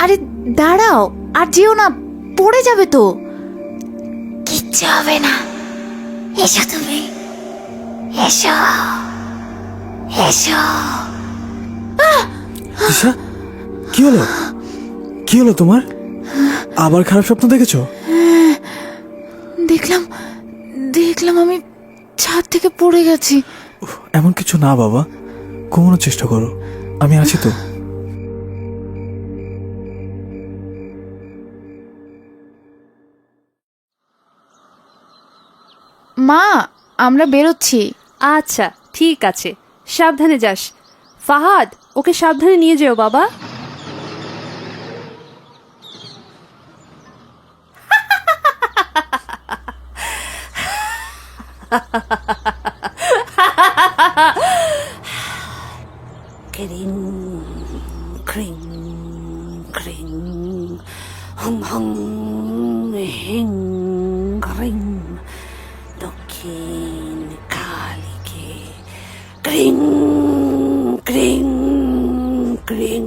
আরে দাঁড়াও, আর যেও না, পড়ে যাবে তো। কিচ্ছু হবে না, এসো তুমি, এসো এসো। দিশা, কি হলো? কি হলো তোমার? আবার খারাপ স্বপ্ন দেখেছো? দেখলাম দেখলাম আমি ছাদ থেকে পড়ে গেছি। উফ, এমন কিছু না বাবা, ঘুমানোর চেষ্টা করো, আমি আছি তো। মা, আমরা বেরোচ্ছি। আচ্ছা ঠিক আছে, সাবধানে যাস। ফাহাদ, ওকে সাবধানে নিয়ে যেও বাবা। ক্রিং ক্রিং ক্রিং হং হং হিং ক্রিং দক্ষিণ কালীকে ক্রিং ক্রিং ক্রিং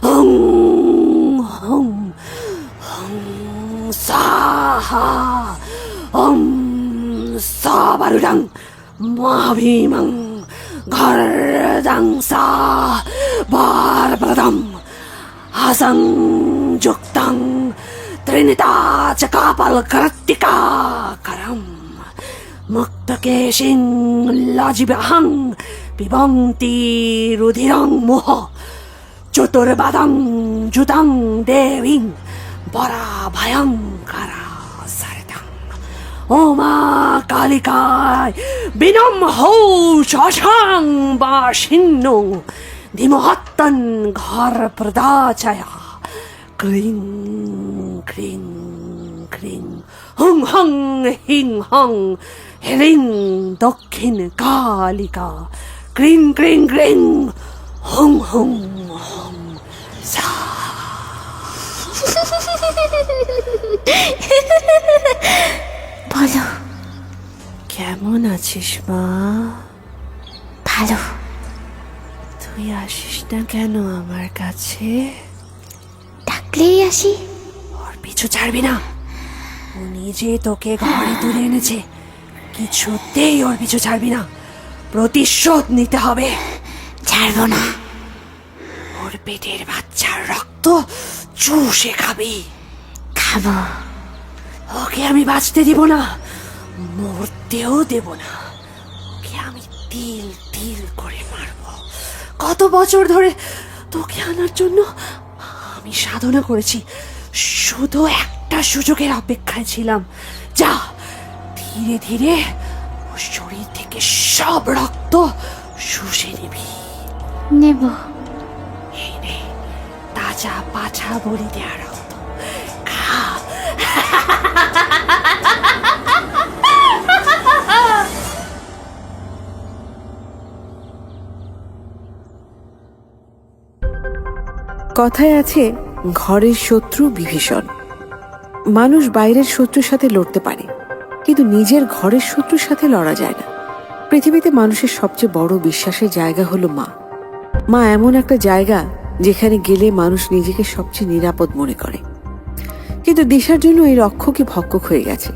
হং হং হং সাহা সাবারুডাং মহাভীমং ঘরদাং সা বারবদম হাসং যুক্তং ত্রিনিতা চ কাপাল কর্তিকা করম মুক্তকেশিং লজিবহং পিবন্তি রুধিরং মোহ চতুর্বাদং জুতং দেবীং বরা ভয়ঙ্করা সরদং। ও মা কালিকায় বিনম হৌ শশাং বাসিন্নো ধীমহত্তন ঘর প্রদাচয়া ক্রিং ক্রিং ক্রিং হুং হং হিং হং হ্রিং দক্ষিণ কালিকা ক্রিং ক্রিং ক্রিং হুং হুং হুং সা। বলো, কেমন আছিস মা? ভালো। তুই আসিস না কেন আমার কাছে? ডাকলেই আসি। ওর পিছু ছাড়বি না, ও নিজে তোকে ঘরে তুলে এনেছে, কিছুতেই ওর পিছু ছাড়বি না, প্রতিশোধ নিতে হবে। ছাড়বো না। ওর পেটের বাচ্চার রক্ত চুষে খাবি। খাবো। ওকে আমি বাঁচতে দিব না, মরতেও দেব না। ওকে আমি তিল তিল করে মারবো। কত বছর ধরে তোকে আনার জন্য আমি সাধনা করেছি, শুধু একটা সুযোগের অপেক্ষায় ছিলাম। যা, ধীরে ধীরে ওর শরীর থেকে সব রক্ত শুষে নিবি। নেব। এই নে, তাজা পাছা বলি দেওয়া রক্ত, খা। কথায় আছে, ঘরের শত্রু বিভীষণ। মানুষ বাইরের শত্রুর সাথে লড়তে পারে, কিন্তু নিজের ঘরের শত্রুর সাথে লড়া যায় না। পৃথিবীতে মানুষের সবচেয়ে বড় বিশ্বাসের জায়গা হলো মা। মা এমন একটা জায়গা যেখানে গেলে মানুষ নিজেকে সবচেয়ে নিরাপদ মনে করে। কিন্তু দিশার জন্য এই রক্ষকই ভক্ষক হয়ে গেছে।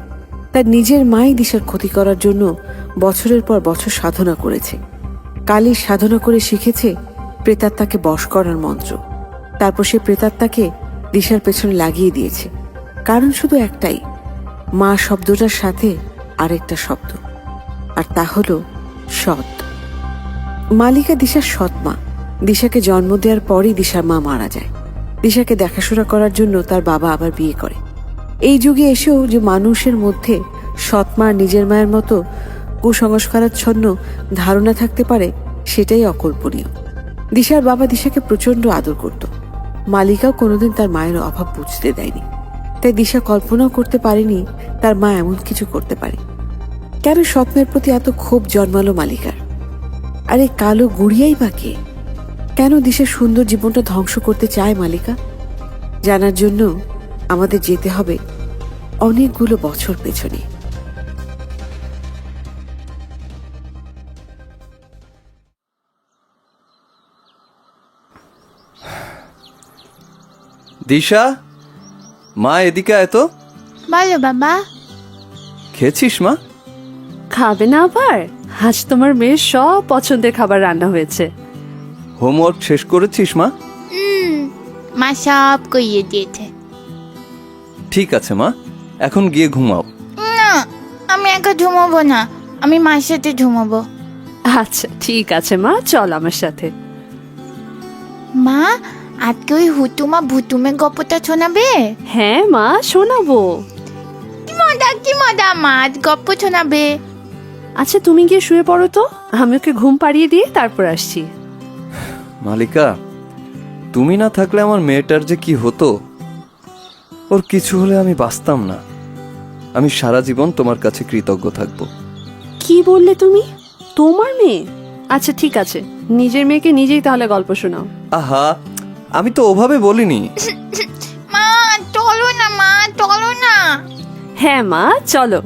তার নিজের মাই দিশার ক্ষতি করার জন্য বছরের পর বছর সাধনা করেছে। কালীর সাধনা করে শিখেছে প্রেতাত্মাকে বশ করার মন্ত্র। তারপর সে প্রেতাত্মাকে দিশার পেছনে লাগিয়ে দিয়েছে, কারণ শুধু একটাই, মা শব্দটার সাথে আরেকটা শব্দ, আর তা হলো সৎ। মালিকা দিশার সৎ মা। দিশাকে জন্ম দেওয়ার পরই দিশার মা মারা যায়। দিশাকে দেখাশোনা করার জন্য তার বাবা আবার বিয়ে করে। এই যুগে এসেও যে মানুষের মধ্যে সৎ মা নিজের মায়ের মতো কুসংস্কারাচ্ছন্ন ধারণা থাকতে পারে, সেটাই অকল্পনীয়। দিশার বাবা দিশাকে প্রচন্ড আদর করত। মালিকাও কোনোদিন তার মায়ের অভাব বুঝতে দেয়নি। তাই দিশা কল্পনাও করতে পারেনি তার মা এমন কিছু করতে পারে। কেন স্বপ্নের প্রতি এত ক্ষোভ জন্মালো মালিকার? আরে কালো গুড়িয়াই বা কে? কেন দিশার সুন্দর জীবনটা ধ্বংস করতে চায় মালিকা? জানার জন্য আমাদের যেতে হবে অনেকগুলো বছর পেছনে। দিশা, মা এদিকে আয় তো। বলো বাবা। খেয়েছিস মা? খাবে না আবার? আজ তোমার মেয়ের সব পছন্দের খাবার রান্না হয়েছে। হোমওয়ার্ক শেষ করেছিস মা? মা সব কইয়ে দিয়েছে। ঠিক আছে মা, এখন গিয়ে ঘুমাও। না, আমি একা ঘুমাবো না, আমি মায়ের সাথে ঘুমাবো। আচ্ছা ঠিক আছে মা, চল আমার সাথে। মা, আজকে ওই হুতুমা ভুতুমে গল্পটা শোনাবে? হ্যাঁ মা, শোনাবো। কি মজা, মা আজ গল্প শোনাবে। আচ্ছা তুমি গিয়ে শুয়ে পড়ো তো, আমি ওকে ঘুম পাড়িয়ে দিয়ে তারপর আসছি। মালিকা, তুমি না থাকলে আমার মেয়েটার যে কি হতো। ওর কিছু হলে আমি বাঁচতাম না। আমি সারা জীবন তোমার কাছে কৃতজ্ঞ থাকবো। কি বললে তুমি? তোমার মেয়ে? আচ্ছা ঠিক আছে, নিজের মেয়েকে নিজেই তাহলে গল্প শোনাও। আহা, আমি তো ওভাবে বলিনি। মা চলো না, মা চলো না। হ্যাঁ মা, চলো।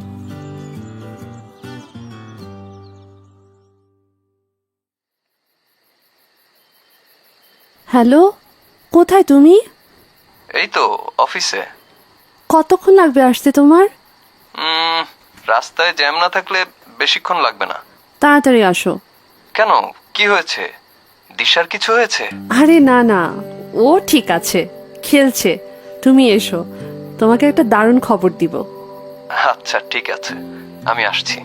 হ্যালো, কোথায় তুমি? এই তো অফিসে। কতক্ষণ লাগবে আসতে তোমার? রাস্তায় জ্যাম না থাকলে বেশিক্ষণ লাগবে না। তাড়াতাড়ি আসো। কেন, কি হয়েছে? দিশার কিছু হয়েছে? আরে না না, ও ঠিক আছে, খেলছে। তুমি এসো, তোমাকে একটা দারুণ খবর দিব। আচ্ছা ঠিক আছে, আমি আসছি।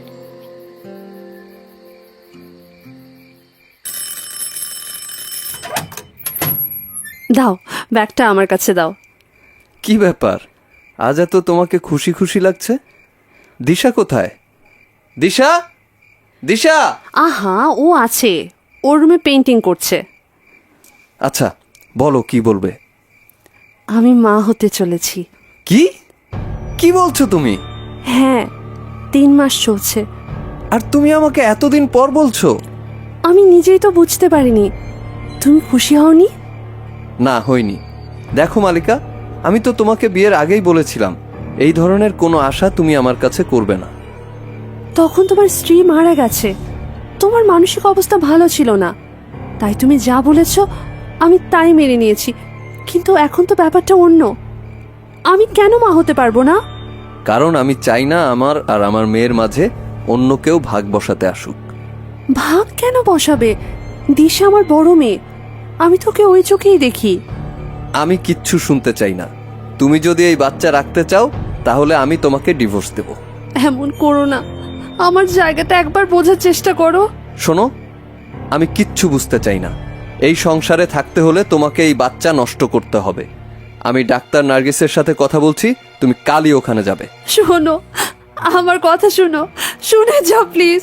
দাও, ব্যাগটা আমার কাছে দাও। কি ব্যাপার, আজ এত তোমাকে খুশি খুশি লাগছে? দিশা কোথায়? দিশা, দিশা! আহা, ও আছে, ওর রুমে পেন্টিং করছে। আচ্ছা বলো, কি বলবে? আমি মা হতে চলেছি। কি কি বলছো তুমি? হ্যাঁ, 3 মাস চলছে। আর তুমি আমাকে এতদিন পর বলছো? আমি নিজেই তো বুঝতে পারিনি। তুমি খুশি হওনি? না, হইনি। দেখো মালিকা, আমি তো তোমাকে বিয়ের আগেই বলেছিলাম এই ধরনের কোনো আশা তুমি আমার কাছে করবে না। তখন তোমার স্ত্রী মারা গেছে, তোমার মানসিক অবস্থা ভালো ছিল না, তাই তুমি যা বলেছ আমি তাই মেনে নিয়েছি। কিন্তু এখন তো ব্যাপারটা অন্য। আমি কেন মা হতে পারবো না? কারণ আমি চাই না আমার আর আমার মেয়ের মাঝে অন্য কেউ ভাগ বসাতে আসুক। ভাগ কেন বসাবে? দিশা আমার বড় মেয়ে, আমি তোকে ওই চোখেই দেখি। আমি কিচ্ছু শুনতে চাই না। তুমি যদি এই বাচ্চা রাখতে চাও তাহলে আমি তোমাকে ডিভোর্স দেব। এমন করো না, আমার জায়গাটা একবার বোঝার চেষ্টা করো। শোনো, আমি কিচ্ছু বুঝতে চাই না। এই সংসারে থাকতে হলে তোমাকে এই বাচ্চা নষ্ট করতে হবে। আমি ডাক্তার নার্গিসের সাথে কথা বলছি, তুমি কালই ওখানে যাবে। শোনো, আমার কথা শোনো, শুনে যাও প্লিজ।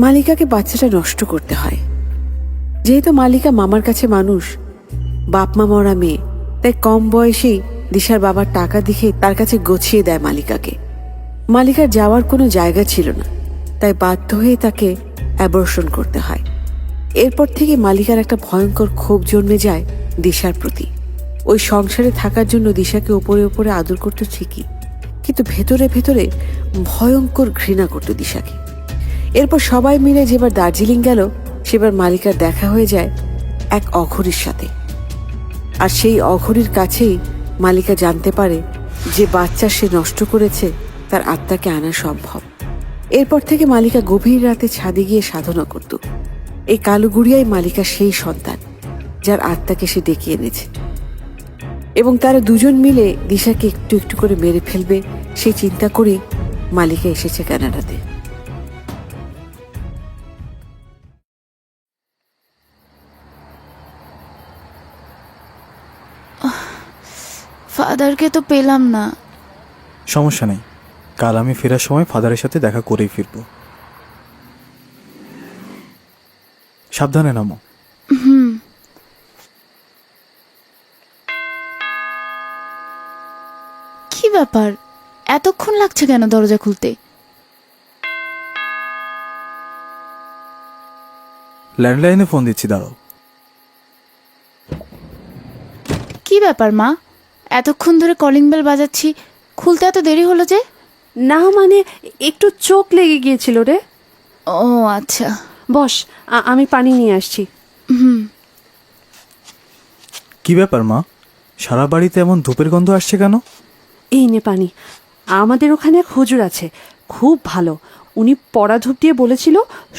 মালিকাকে বাচ্চাটা নষ্ট করতে হয়। যেহেতু মালিকা মামার কাছে মানুষ, বাপ মা মরা মেয়ে, তাই কম বয়সেই দিশার বাবার টাকা দেখে তার কাছে গছিয়ে দেয় মালিকাকে। মালিকার যাওয়ার কোনো জায়গা ছিল না, তাই বাধ্য হয়ে তাকে অ্যাবর্শন করতে হয়। এরপর থেকে মালিকার একটা ভয়ঙ্কর ক্ষোভ জন্মে যায় দিশার প্রতি। ওই সংসারে থাকার জন্য দিশাকে ওপরে ওপরে আদর করতো ঠিকই, কিন্তু ভেতরে ভেতরে ভয়ঙ্কর ঘৃণা করতো দিশাকে। এরপর সবাই মিলে যেবার দার্জিলিং গেল, সেবার মালিকার দেখা হয়ে যায় এক অঘরীর সাথে। আর সেই অঘরীর কাছেই মালিকা জানতে পারে যে বাচ্চা সে নষ্ট করেছে তার আত্মাকে আনা সম্ভব। এরপর থেকে মালিকা গভীর রাতে ছাদে গিয়ে সাধনা করত। এই কালো গুড়িয়াই মালিকা সেই সন্তান যার আত্মাকে সে ডেকে এনেছে, এবং তারা দুজন মিলে দিশাকে একটু একটু করে মেরে ফেলবে সেই চিন্তা করেই মালিকা এসেছে কানাডাতে। ফাদারকে তো পেলাম না। সমস্যা নেই, কাল আমি ফেরার সময় ফাদারের সাথে দেখা করেই ফিরবো। সাবধানে নামো। কি ব্যাপার, এতক্ষণ লাগছে কেন দরজা খুলতে? ল্যান্ডলাইনে ফোন দিচ্ছি, দাঁড়াও। কি ব্যাপার মা, এতক্ষণ ধরে কলিং বেল বাজাচ্ছি, খুলতে এত দেরি হলো যে? না মানে একটু চোখ লেগে গিয়েছিল রে। ও আচ্ছা। বস, আমি পানি নিয়ে আসছি। কি ব্যাপার মা, সারা বাড়িতে এমন ধূপের গন্ধ আসছে কেন? এই নে পানি। আমাদের ওখানে এক হুজুর আছে, খুব ভালো। উনি পড়া ধূপ দিয়ে বলেছিল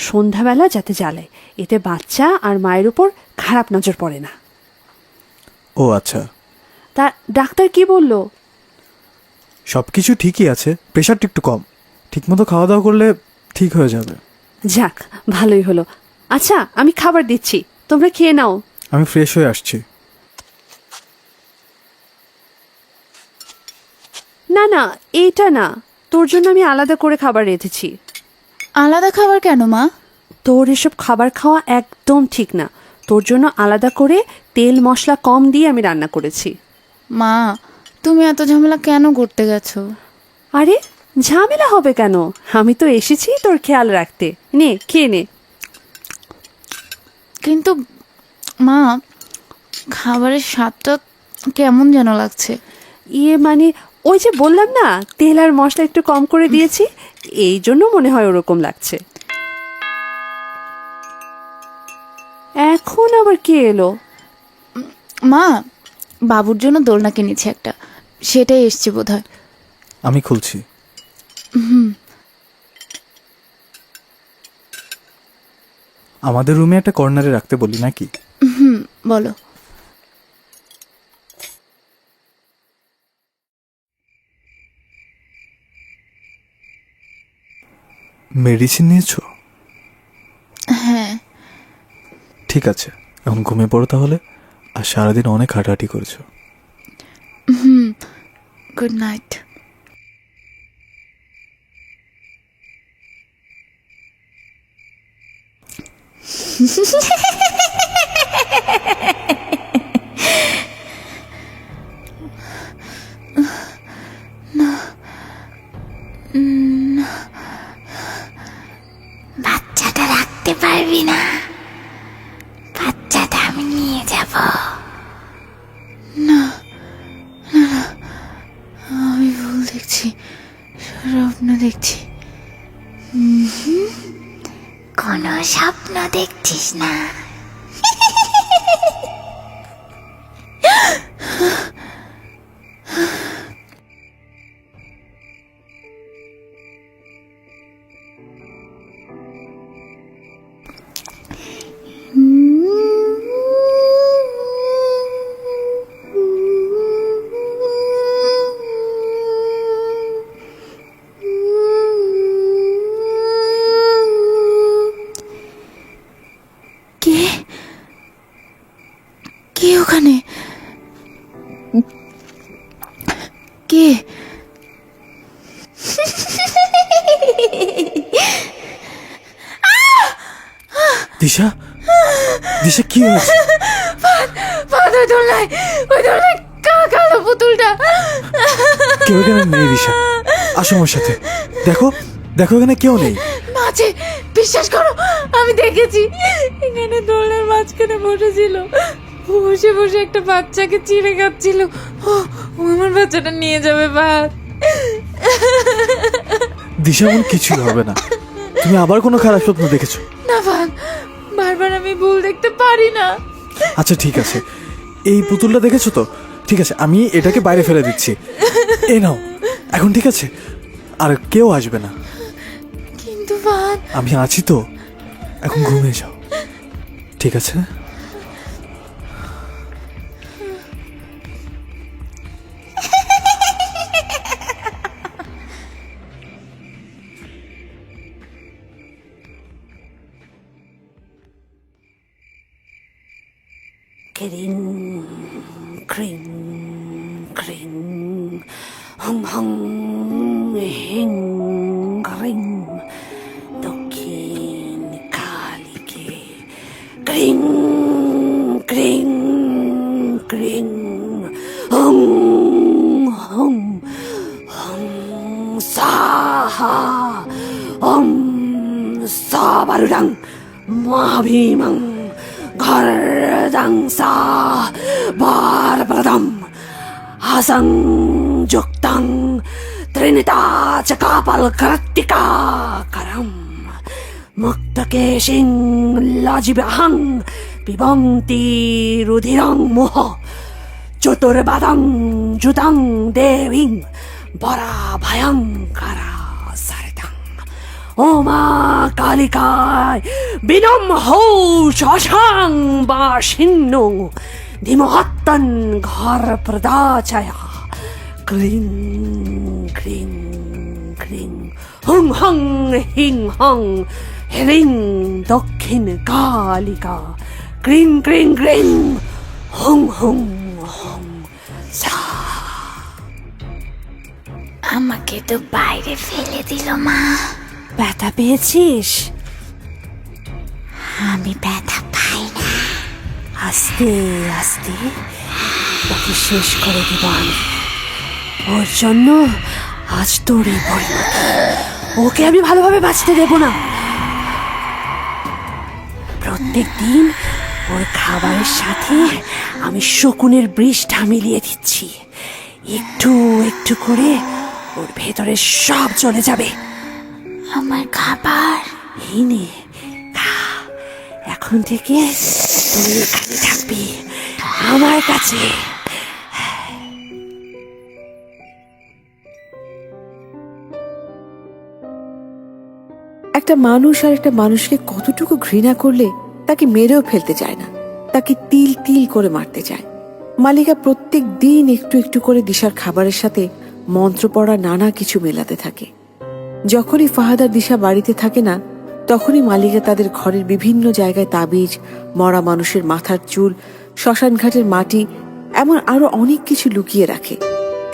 সন্ধ্যাবেলা যাতে জ্বালায়, এতে বাচ্চা আর মায়ের উপর খারাপ নজর পড়ে না। ও আচ্ছা। তা ডাক্তার কি বললো? সব কিছু ঠিকই আছে, প্রেশারটা একটু কম, ঠিকমতো খাওয়া দাওয়া করলে ঠিক হয়ে যাবে। যাক, ভালোই হলো। আচ্ছা, আমি খাবার দিচ্ছি, তোমরা খেয়ে নাও। আমি ফ্রেশ হয়ে আসছি। না না, এইটা না, তোর জন্য আমি আলাদা করে খাবার রেখেছি। আলাদা খাবার কেন মা? তোর এসব খাবার খাওয়া একদম ঠিক না। তোর জন্য আলাদা করে তেল মশলা কম দিয়ে আমি রান্না করেছি। মা, তুমি এত ঝামেলা কেন করতে গেছো? আরে ঝামেলা হবে কেন, আমি তো এসেছি তোর খেয়াল রাখতে। নে খেয়ে নে। কিন্তু মা, খাবারের স্বাদটা কেমন যেন লাগছে। ইয়ে মানে ওই যে বললাম না, তেল আর মশলা একটু কম করে দিয়েছি, এই জন্য মনে হয় ওরকম লাগছে। এখন আবার কে এলো? মা, বাবুর জন্য দোলনা কিনেছি একটা, সেটাই এসছে বোধহয়। আমি খুলছি। আমাদের রুমে একটা কর্নারে রাখতে বলি নাকি? বলো। মেডিসিন নিয়েছো? হ্যাঁ। ঠিক আছে, এখন ঘুমিয়ে পড়ো তাহলে। আর সারাদিন অনেক হাঁটাহাঁটি করেছো। Good night. বাচ্চাটা রাখতে পারবি না, বাচ্চাটা আমি নিয়ে যাব। আমি ভুল দেখছি, স্বপ্ন দেখছি। কোনো স্বপ্ন দেখছিস না। কে কে ওখানে? কে? দিশা, দিশা কি হয়েছে? ওই দোলনায় কালো পুতুলটা। কেউ এখানে নেই দিশা, আসো আমার সাথে। দেখো দেখো, এখানে কেউ নেই। মাঝে, বিশ্বাস করো, আমি দেখেছি এখানে দোলনার মাঝখানে বসেছিল, বসে বসে একটা বাচ্চাকে চিড়ে খাচ্ছিল। ও আমার বাচ্চাটা নিয়ে যাবে বাদ। দিশা, এমন কিছুই হবে না। তুমি আবার কোনো খারাপ স্বপ্ন দেখেছো? না ভান, বারবার আমি ভুল দেখতে পারি না। আচ্ছা ঠিক আছে, এই পুতুলটা দেখেছো তো? ঠিক আছে, আমি এটাকে বাইরে ফেলে দিচ্ছি। এই নাও, এখন ঠিক আছে, আর কেউ আসবে না। কিন্তু ভান, আমি আছি তো, এখন ঘুমিয়ে যাও, ঠিক আছে? ক্রিং ক্রিং ক্রিং হং হং হিং ক্রিং দক্ষিণ কালীকে ক্রিং ক্রিং ক্রিং হং হং হং সাহা হং সাবারুডাং মহাভীমং ঘরদংসা বারবদম হাসং যুক্তং ত্রিনিতা চ কাপাল কৃত্তিকা করম মুক্তকেশিং লজিবহং পিবন্তি রুধিরং মোহ চতুর্বাদং যুতং দেবীং বরা ভয়ঙ্করা সরিতং ও মা কালিকায় বিনম হৌ শশাং বাসিন্নু ধীমহত্তন ঘর প্রদাচয়া ক্লিং ক্লিং ক্লিং হুং হং হিং হং হ্রিং দক্ষিণ কালিকা ক্রিং ক্রিং ক্রিং হুং হুং হুং সা। আমাকে তো বাইরে ফেলে দিল মা। ব্যথা পেয়েছিস? আমি ব্যথা পাই না। আস্তে আস্তে ওকে শেষ করে দিব আমি। ওর জন্য আজ তোরই পরিণতি। ওকে আমি ভালোভাবে বাঁচতে দেব না। প্রত্যেক দিন ওর খাবারের সাথে আমি শকুনের বৃষ্ঠা মিলিয়ে দিচ্ছি। একটু একটু করে ওর ভেতরে সব চলে যাবে। আমার খাবার এই নে, খা। এখন থেকে তুই এখানে থাকবি আমার কাছে। একটা মানুষ আর একটা মানুষকে কতটুকু ঘৃণা করলে তাকে মেরেও ফেলতে চায় না, তাকে তিল তিল করে মারতে চায়। মালিকা প্রত্যেক দিন একটু একটু করে দিশার খাবারের সাথে মন্ত্র পড়া নানা কিছু মেলাতে থাকে। যখনই ফাহাদ আর দিশা বাড়িতে থাকে না, তখনই মালিকা তাদের ঘরের বিভিন্ন জায়গায় তাবিজ, মরা মানুষের মাথার চুল, শ্মশান ঘাটের মাটি, এমন আরো অনেক কিছু লুকিয়ে রাখে।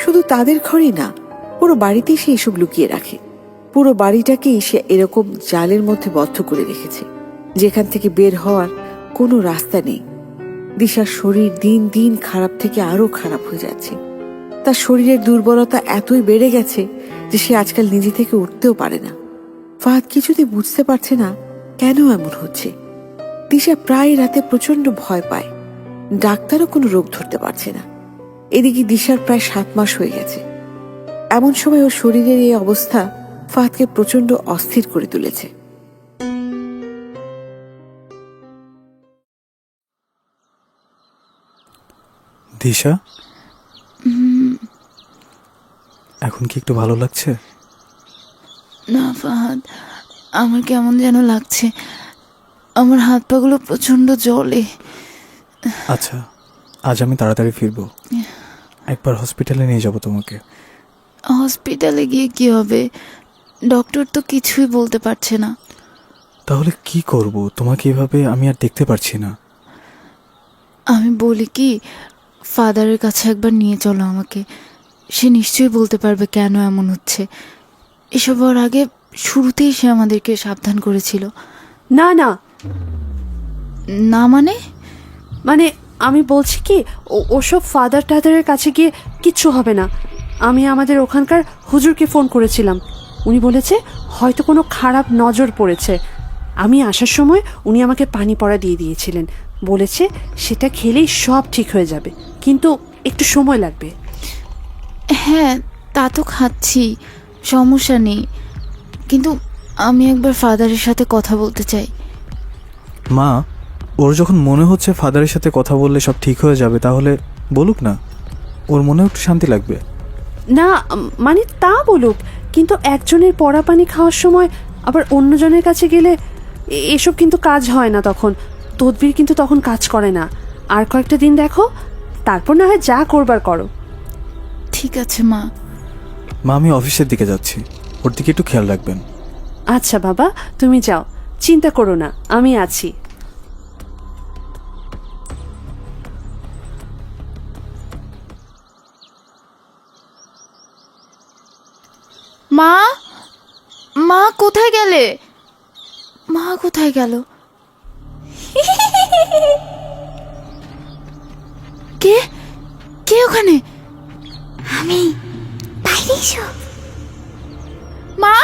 শুধু তাদের ঘরেই না, পুরো বাড়িতেই সে এসব লুকিয়ে রাখে। পুরো বাড়িটাকেই সে এরকম জালের মধ্যে বদ্ধ করে রেখেছে, যেখান থেকে বের হওয়ার কোনো রাস্তা নেই। দিশার শরীর দিন দিন খারাপ থেকে আরো খারাপ হয়ে যাচ্ছে। তার শরীরের দুর্বলতা এতই বেড়ে গেছে যে সে আজকাল নিজে থেকে উঠতেও পারে না। ফাহাদ কিছুতেই বুঝতে পারছে না কেন এমন হচ্ছে। দিশা প্রায় রাতে প্রচন্ড ভয় পায়। ডাক্তারও কোনো রোগ ধরতে পারছে না। এদিকে দিশার প্রায় 7 মাস হয়ে গেছে। এমন সময় ওর শরীরের এই অবস্থা ফাহাদকে প্রচন্ড অস্থির করে তুলেছে। দিশা, এখন কি একটু ভালো লাগছে? না ফাহাদ, আমার কেমন যেন লাগছে। আমার হাত পাগুলো প্রচন্ড জ্বলে। আচ্ছা, আজ আমি তাড়াতাড়ি ফিরবো। একবার হসপিটালে নিয়ে যাব তোমাকে। হসপিটালে গিয়ে কি হবে? ডক্টর তো কিছুই বলতে পারছে না। তাহলে কি করব? তোমাকে এভাবে আমি আর দেখতে পারছি না। আমি বলি কি, ফাদারের কাছে একবার নিয়ে চলো আমাকে। সে নিশ্চয়ই বলতে পারবে কেন এমন হচ্ছে। এসব হওয়ার আগে শুরুতেই সে আমাদেরকে সাবধান করেছিল। না না না মানে? মানে আমি বলছি কি, ওসব ফাদার টাদারের কাছে গিয়ে কিচ্ছু হবে না। আমি আমাদের ওখানকার হুজুরকে ফোন করেছিলাম। উনি বলেছে হয়তো কোনো খারাপ নজর পড়েছে। আমি আসার সময় উনি আমাকে পানি পড়া দিয়ে দিয়েছিলেন। বলেছে সেটা খেলেই সব ঠিক হয়ে যাবে, কিন্তু একটু সময় লাগবে। হ্যাঁ, তা তো খাচ্ছি, সমস্যা নেই, কিন্তু আমি একবার ফাদারের সাথে কথা বলতে চাই। মা, ওর যখন মনে হচ্ছে ফাদারের সাথে কথা বললে সব ঠিক হয়ে যাবে, তাহলে বলুক না, ওর মনেও একটু শান্তি লাগবে। না মানে তা বলুক, কিন্তু একজনের পড়া পানি খাওয়ার সময় আবার অন্যজনের কাছে গেলে এসব কিন্তু কাজ হয় না। তখন তদবির কিন্তু তখন কাজ করে না। আর কয়েকটা দিন দেখো, তারপর না হয় যা করবার করো। ঠিক আছে মা। মা, আমি অফিসের দিকে যাচ্ছি, ওর দিকে একটু খেয়াল রাখবেন। আচ্ছা বাবা, তুমি যাও, চিন্তা করো না, আমি আছি। মা, মা কোথায় গেলে? মা কোথায় গেল? কে কে ওখানে? আমি বাইরে এসো। মা,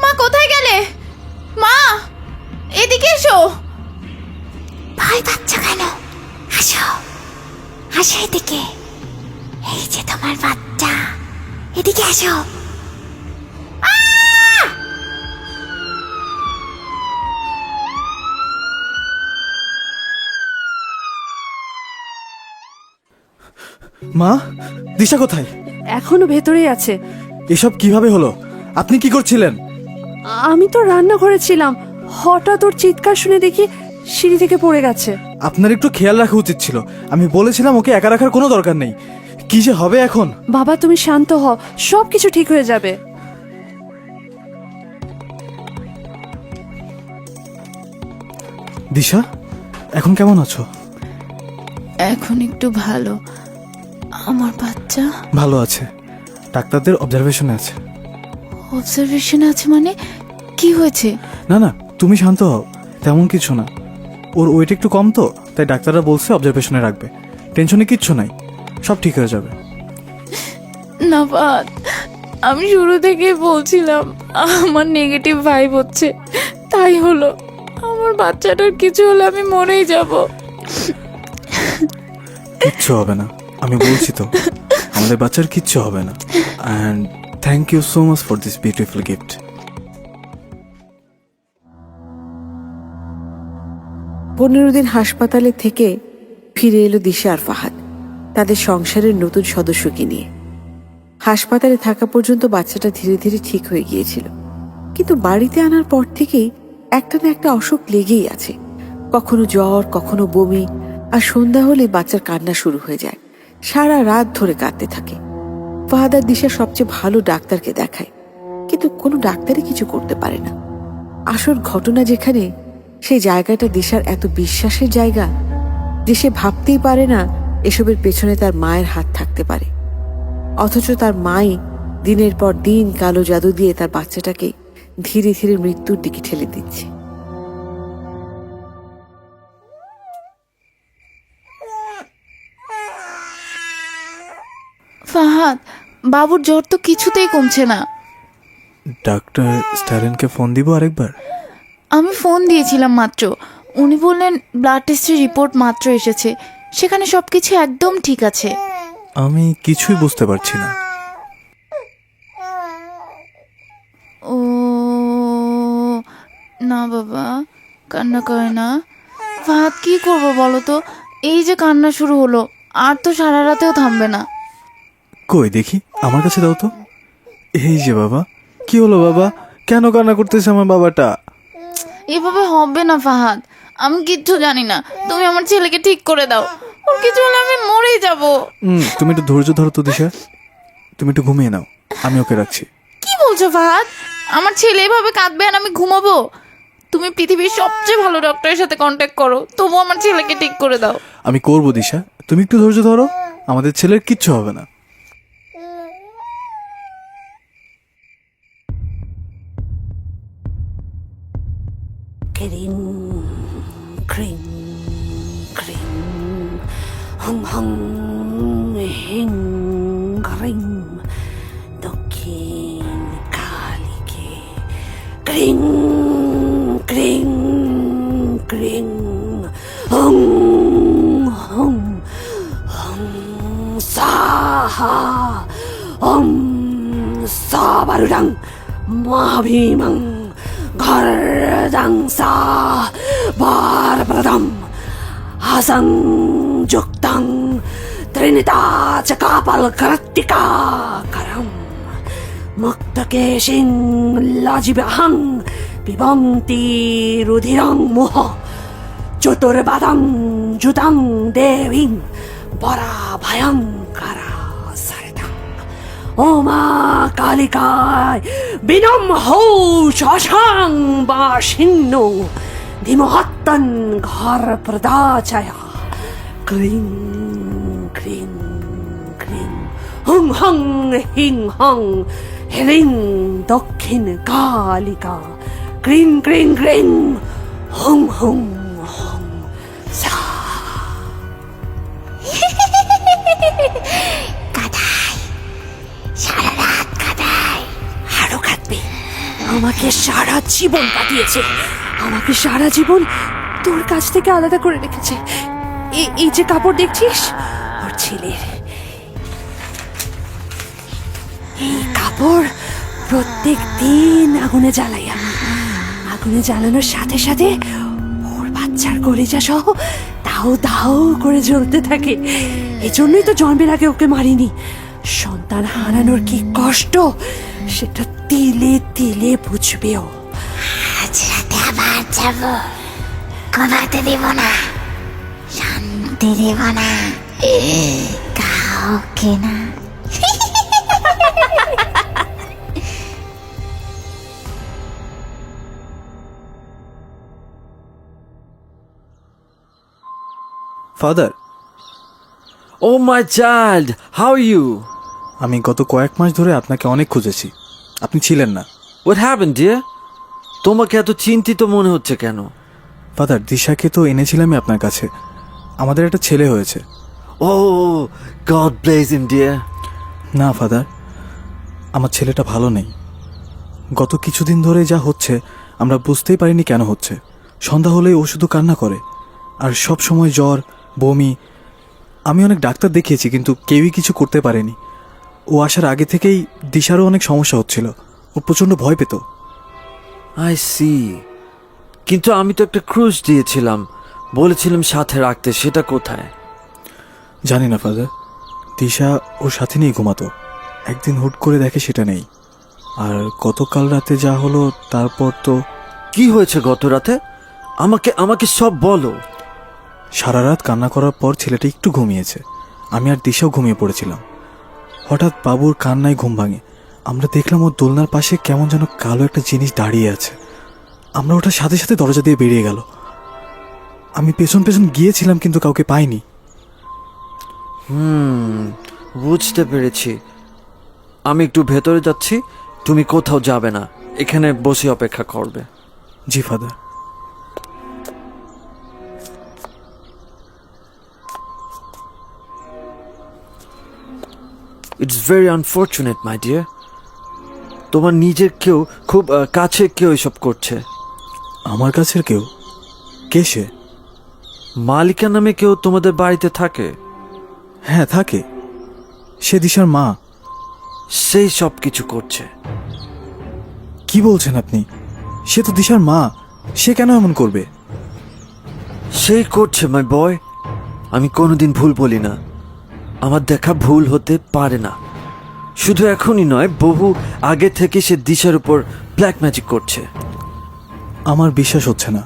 মা কোথায় গেলে? মা, এদিকে এসো। আসো এদিকে, এই যে তোমার বাচ্চা, এদিকে আসো। মা, দিশা কোথায়? এখনো ভেতরেই আছে। এসব কিভাবে হলো? আপনি কি করছিলেন? আমি তো রান্নাঘরে ছিলাম, হঠাৎ ওর চিৎকার শুনে দেখি সিঁড়ি থেকে পড়ে গেছে। আপনার একটু খেয়াল রাখা উচিত ছিল। আমি বলেছিলাম ওকে একা রাখার কোনো দরকার নেই। কি যে হবে এখন? বাবা তুমি শান্ত হও, সব কিছু ঠিক হয়ে যাবে। দিশা, এখন কেমন আছো? এখন একটু ভালো। আমার বাচ্চা ভালো আছে, ডাক্তারদের অবজারভেশনে আছে। অবজারভেশন আছে মানে? কি হয়েছে? না না, তুমি শান্ত হও, তেমন কিছু না। ওর ওয়েট একটু কম তো, তাই ডাক্তাররা বলছে অবজারভেশনে রাখবে। টেনশনে কিচ্ছু নাই, সব ঠিক হয়ে যাবে। না বাদ, আমি শুরু থেকেই বলছিলাম আমার নেগেটিভ ভাইব হচ্ছে, তাই হলো। আমার বাচ্চাটার কিছু হলে আমি মরেই যাব। কিচ্ছু হবে না, আমি বলছি তো, আমাদের বাচ্চার কিচ্ছু হবে না। And thank you so much for this beautiful gift. 15 দিন হাসপাতালে থেকে ফিরে এলো দিশা আর ফাহাদ তাদের সংসারের নতুন সদস্যকে নিয়ে। হাসপাতালে থাকা পর্যন্ত বাচ্চাটা ধীরে ধীরে ঠিক হয়ে গিয়েছিল, কিন্তু বাড়িতে আনার পর থেকেই একটা না একটা অসুখ লেগেই আছে। কখনো জ্বর, কখনো বমি, আর সন্ধ্যা হলে বাচ্চার কান্না শুরু হয়ে যায়। সারা রাত ধরে কাঁদতে থাকে। ফাহাদ আর দিশা সবচেয়ে ভালো ডাক্তারকে দেখায়, কিন্তু কোনো ডাক্তারই কিছু করতে পারে না। আসল ঘটনা যেখানে, সেই জায়গাটা দিশার এত বিশ্বাসের জায়গা যে সে ভাবতেই পারে না এসবের পেছনে তার মায়ের হাত থাকতে পারে। অথচ তার মাই দিনের পর দিন কালো জাদু দিয়ে তার বাচ্চাটাকে ধীরে ধীরে মৃত্যুর দিকে ঠেলে দিচ্ছে। ফাহাদ, বাবুর জ্বর তো কিছুতেই কমছে না। ডাক্তার স্ট্যালিনকে ফোন দিব আরেকবার? আমি ফোন দিয়েছিলাম মাত্র, উনি বললেন ব্লাড টেস্টের রিপোর্ট মাত্র এসেছে, সেখানে সবকিছু একদম ঠিক আছে। আমি কিছুই বুঝতে পারছি না। ও না বাবা, কান্না করে না। ফাহাদ, কি করবো বলো তো? এই যে কান্না শুরু হলো, আর তো সারা রাতেও থামবে না। কই দেখি, আমার কাছে দাও তো। এই যে বাবা, কি হলো বাবা? কেন কান্না করতেছে আমার বাবাটা? এভাবে হবে না ফাহাদ, আমি কিচ্ছু জানি না, তুমি আমার ছেলেকে ঠিক করে দাও। ওর কিছু হলে আমি মরেই যাব। তুমি একটু ধৈর্য ধরো তো দিশা, তুমি একটু ঘুমিয়ে নাও, আমি ওকে রাখছি। কি বলছো ফাহাদ? আমার ছেলে এভাবে কাঁদবে আর আমি ঘুমাবো? তুমি পৃথিবীর সবচেয়ে ভালো ডক্টরের সাথে কন্ট্যাক্ট করো, তবু আমার ছেলেকে ঠিক করে দাও। আমি করবো দিশা, তুমি একটু ধৈর্য ধরো, আমাদের ছেলের কিচ্ছু হবে না। ক্রিং ক্রিং ক্রিং হং হং হিং ক্রিং দক্ষিণ কালীকে ক্রিং ক্রিং ক্রিং হং হং হং সাহা ওম সাবারুডাং মহাভীমং ঘরদাংসা বারপ্রদম হাসং যুক্তং ত্রিনিতা চ কাপাল কৃত্তিকা করম মুক্তকেশিং লজিবহং পিবন্তি রুধিরং মোহ চতুর্বাদং যুতং দেবীং বরা ভয়ঙ্করা সরিতং ওমা কালিকায় বিনম হৌ শশাং বাসিন্ন ধীমহত্তন ঘর প্রদাচয়া ক্রিং ক্রিং ক্রিং হুং হং হিং হং হ্রিং দক্ষিণ কালিকা ক্রিং ক্রিং ক্রিং হুং হুং হুং সা। কাদাই, সারা রাত কাদাই। আরো কাঁদবে? আমাকে সারা জীবন কাটিয়েছে, আমাকে সারা জীবন তোর কাছ থেকে আলাদা করে রেখেছে। এই যে কাপড় দেখছিস, ওর ছেলের। এই কাপড় প্রত্যেক দিন আগুনে জ্বালাই আমি। আগুনে জ্বালানোর সাথে সাথে ওর বাচ্চার কলিজা সহ দাও দাও করে জ্বলতে থাকে। এজন্যই তো জন্মের আগে ওকে মারিনি। সন্তান হারানোর কি কষ্ট সেটা তিলে তিলে বুঝবে ও। আজ রাতে আবার যাব, ঘুমাতে দেব না, শান্তি দেব না কাউকে না। Father, oh my child, how you? আমি গত কয়েক মাস ধরে আপনাকে অনেক খুঁজেছি, আপনি ছিলেন না। What happened dear? তোমাকে এত চিন্তিত মনে হচ্ছে কেন? ফাদার, দিশাকে তো এনেছিলামই আপনার কাছে। আমাদের একটা ছেলে হয়েছে। ও গড ব্লেস হিম ডিয়ার। না ফাদার, আমার ছেলেটা ভালো নেই। গত কিছুদিন ধরে যা হচ্ছে আমরা বুঝতেই পারিনি কেন হচ্ছে। সন্ধ্যা হলেই ও শুধু কান্না করে, আর সব সময় জ্বর, বমি। আমি অনেক ডাক্তার দেখিয়েছি কিন্তু কেউই কিছু করতে পারেনি। ও আসার আগে থেকেই দিশারও অনেক সমস্যা হচ্ছিল। ও প্রচণ্ড ভয় পেত। I see. কিন্তু আমি তো একটা ক্রুজ দিয়েছিলাম, বলেছিলাম সাথে রাখতে, সেটা কোথায়? জানি না ফাদার, দিশা ওর সাথে নিয়ে ঘুমাতো। একদিন হুট করে দেখে সেটা নেই। আর গতকাল রাতে যা হলো তারপর তো। কি হয়েছে গত রাতে? আমাকে আমাকে সব বলো। সারা রাত কান্না করার পর ছেলেটা একটু ঘুমিয়েছে। আমি আর দিশাও ঘুমিয়ে পড়েছিলাম। হঠাৎ বাবুর কান্নায় ঘুম ভাঙে। আমরা দেখলাম ওর দোলনার পাশে কেমন যেন কালো একটা জিনিস দাঁড়িয়ে আছে। আমরা ওটার সাথে সাথে দরজা দিয়ে বেরিয়ে গেল। আমি পেছন পেছন গিয়েছিলাম কিন্তু কাউকে পাইনি। বুঝতে পেরেছি। আমি একটু ভেতরে যাচ্ছি, তুমি কোথাও যাবে না, এখানে বসে অপেক্ষা করবে। জি father. It's very unfortunate my dear. তোমার নিজের কেউ, খুব কাছে কেউ এসব করছে। আমার কাছের কেউ? কে সে? মালিকা নামে কেউ তোমাদের বাড়িতে থাকে? হ্যাঁ থাকে, সে দিশার মা। সেই সব কিছু করছে। কি বলছেন আপনি? সে তো দিশার মা, সে কেন এমন করবে? সেই করছে মাই বয়। আমি কোনোদিন ভুল বলি না, আমার দেখা ভুল হতে পারে না। শুধু এখনই নয়, বহু আগে থেকে সে দিশার উপর ব্ল্যাক ম্যাজিক করছে। আমার বিশ্বাস হচ্ছে না।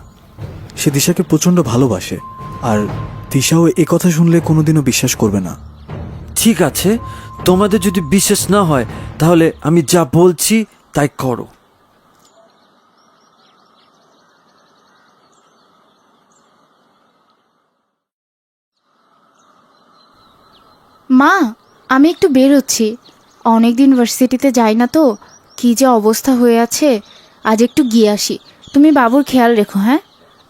সে দিশাকে প্রচণ্ড ভালোবাসে, আর দিশাও এ কথা শুনলে কোনোদিনও বিশ্বাস করবে না। ঠিক আছে, তোমাদের যদি বিশ্বাস না হয় তাহলে আমি যা বলছি তাই করো। মা, আমি একটু বেরোচ্ছি। অনেকদিন ভার্সিটিতে যাই না তো, কি যে অবস্থা হয়ে আছে। আজ একটু গিয়ে আসি। তুমি বাবুর খেয়াল রেখো। হ্যাঁ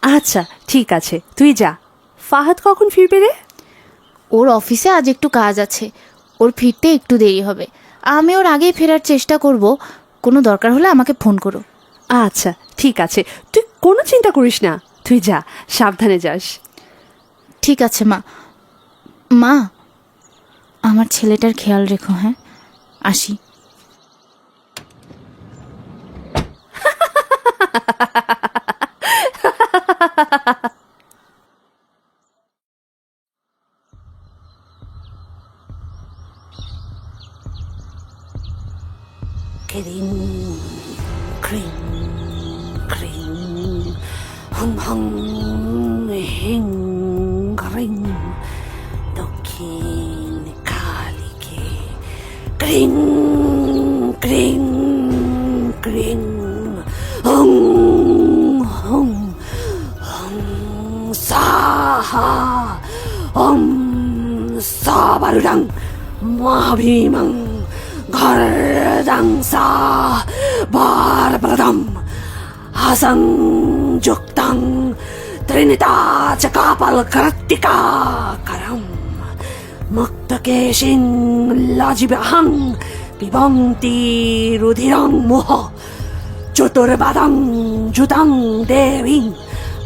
আচ্ছা ঠিক আছে, তুই যা। ফাহাদ কখন ফিরবে রে? ওর অফিসে আজ একটু কাজ আছে, ওর ফিরতে একটু দেরি হবে। আমি ওর আগেই ফেরার চেষ্টা করব। কোনো দরকার হলে আমাকে ফোন করো। আচ্ছা ঠিক আছে, তুই কোনো চিন্তা করিস না, তুই যা, সাবধানে যাস। ঠিক আছে মা। মা, আমার ছেলেটার খেয়াল রেখো। হ্যাঁ, আসি। ক্রিং ক্রিং ক্রিং হং হং হিং ক্রিং দক্ষিণ কালীকে ক্রিং ক্রিং ক্রিং হং হং হং সাহা ওম সাবারুডাং মহাভীমং ঘরদাংসা বারবরদম হাসং যুক্তং ত্রিনিতা চ কাপাল কৃত্তিকা করম মুক্তকেশিং লজিবহং পিবন্তি রুধিরং মোহ চতুর্বাদং জুতং দেবীং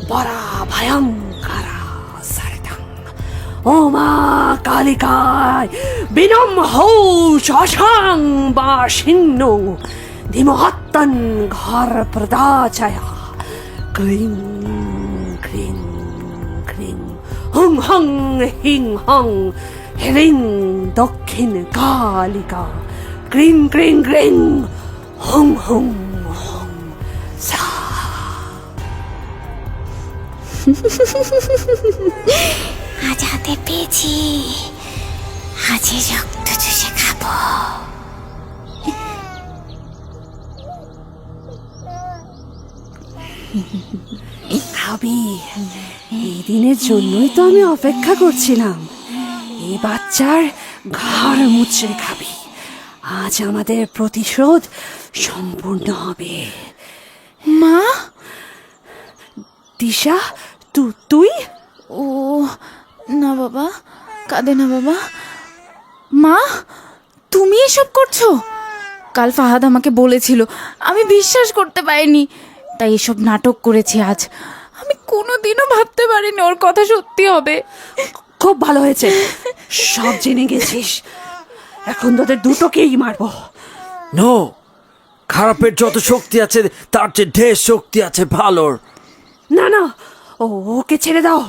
বরা ভয়ঙ্করা সরদং ও মা কালিকায় বিনম হৌ শশাং বা সিন্ন ধীমহত্তন ঘর প্রদাচয়া ক্রিং ক্রিং ক্রিং হুং হং হিং হং হ্রিং দক্ষিণ কালিকা ক্রিং ক্রিং ক্রিং হুং হুং হুং সা। আজ হাতে পেয়েছি, আজই রক্ত চুষে খাবো। খাবি, এই দিনের জন্যই তো আমি অপেক্ষা করছিলাম। এই বাচ্চার ঘাড় মুচড়ে খাবি। আজ আমাদের প্রতিশোধ সম্পূর্ণ হবে। মা, দিশা, তুই ও না বাবা, কাঁদে না বাবা। মা, তুমি এসব করছো? কাল ফাহাদ আমাকে বলেছিল, আমি বিশ্বাস করতে পারিনি, তাই এসব নাটক করেছি আজ। আমি কোনোদিনও ভাবতে পারিনি ওর কথা সত্যি হবে। খুব ভালো হয়েছে, সব জেনে গেছিস। এখন তোদের দুটোকেই মারবো। নো, খারাপের যত শক্তি আছে তার চেয়ে ঢের শক্তি আছে ভালোর। না না, ওকে ছেড়ে দাও,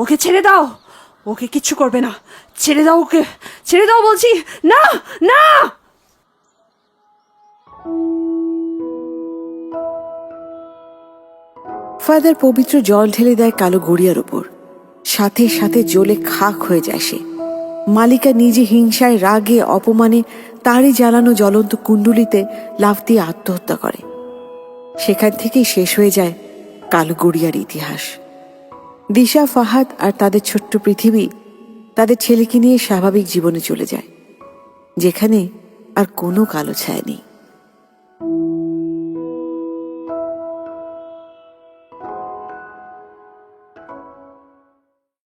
ওকে ছেড়ে দাও। ওকে কিচ্ছু করবে না, ছেড়ে দাও ওকে, ছেড়ে দাও বলছি। না না। ফাদার পবিত্র জল ঢেলে দেয় কালো গড়িয়ার উপর। সাথে সাথে জ্বলে খাক হয়ে যায় সে। মালিকা নিজে হিংসায়, রাগে, অপমানে তারই জ্বালানো জ্বলন্ত কুণ্ডুলিতে লাফ দিয়ে আত্মহত্যা করে। সেখান থেকেই শেষ হয়ে যায় কালো গড়িয়ার ইতিহাস। দিশা, ফাহাদ আর তাদের ছোট্ট পৃথিবী তাদের ছেলেকে নিয়ে স্বাভাবিক জীবনে চলে যায়, যেখানে আর কোনো কালো ছায়া নেই।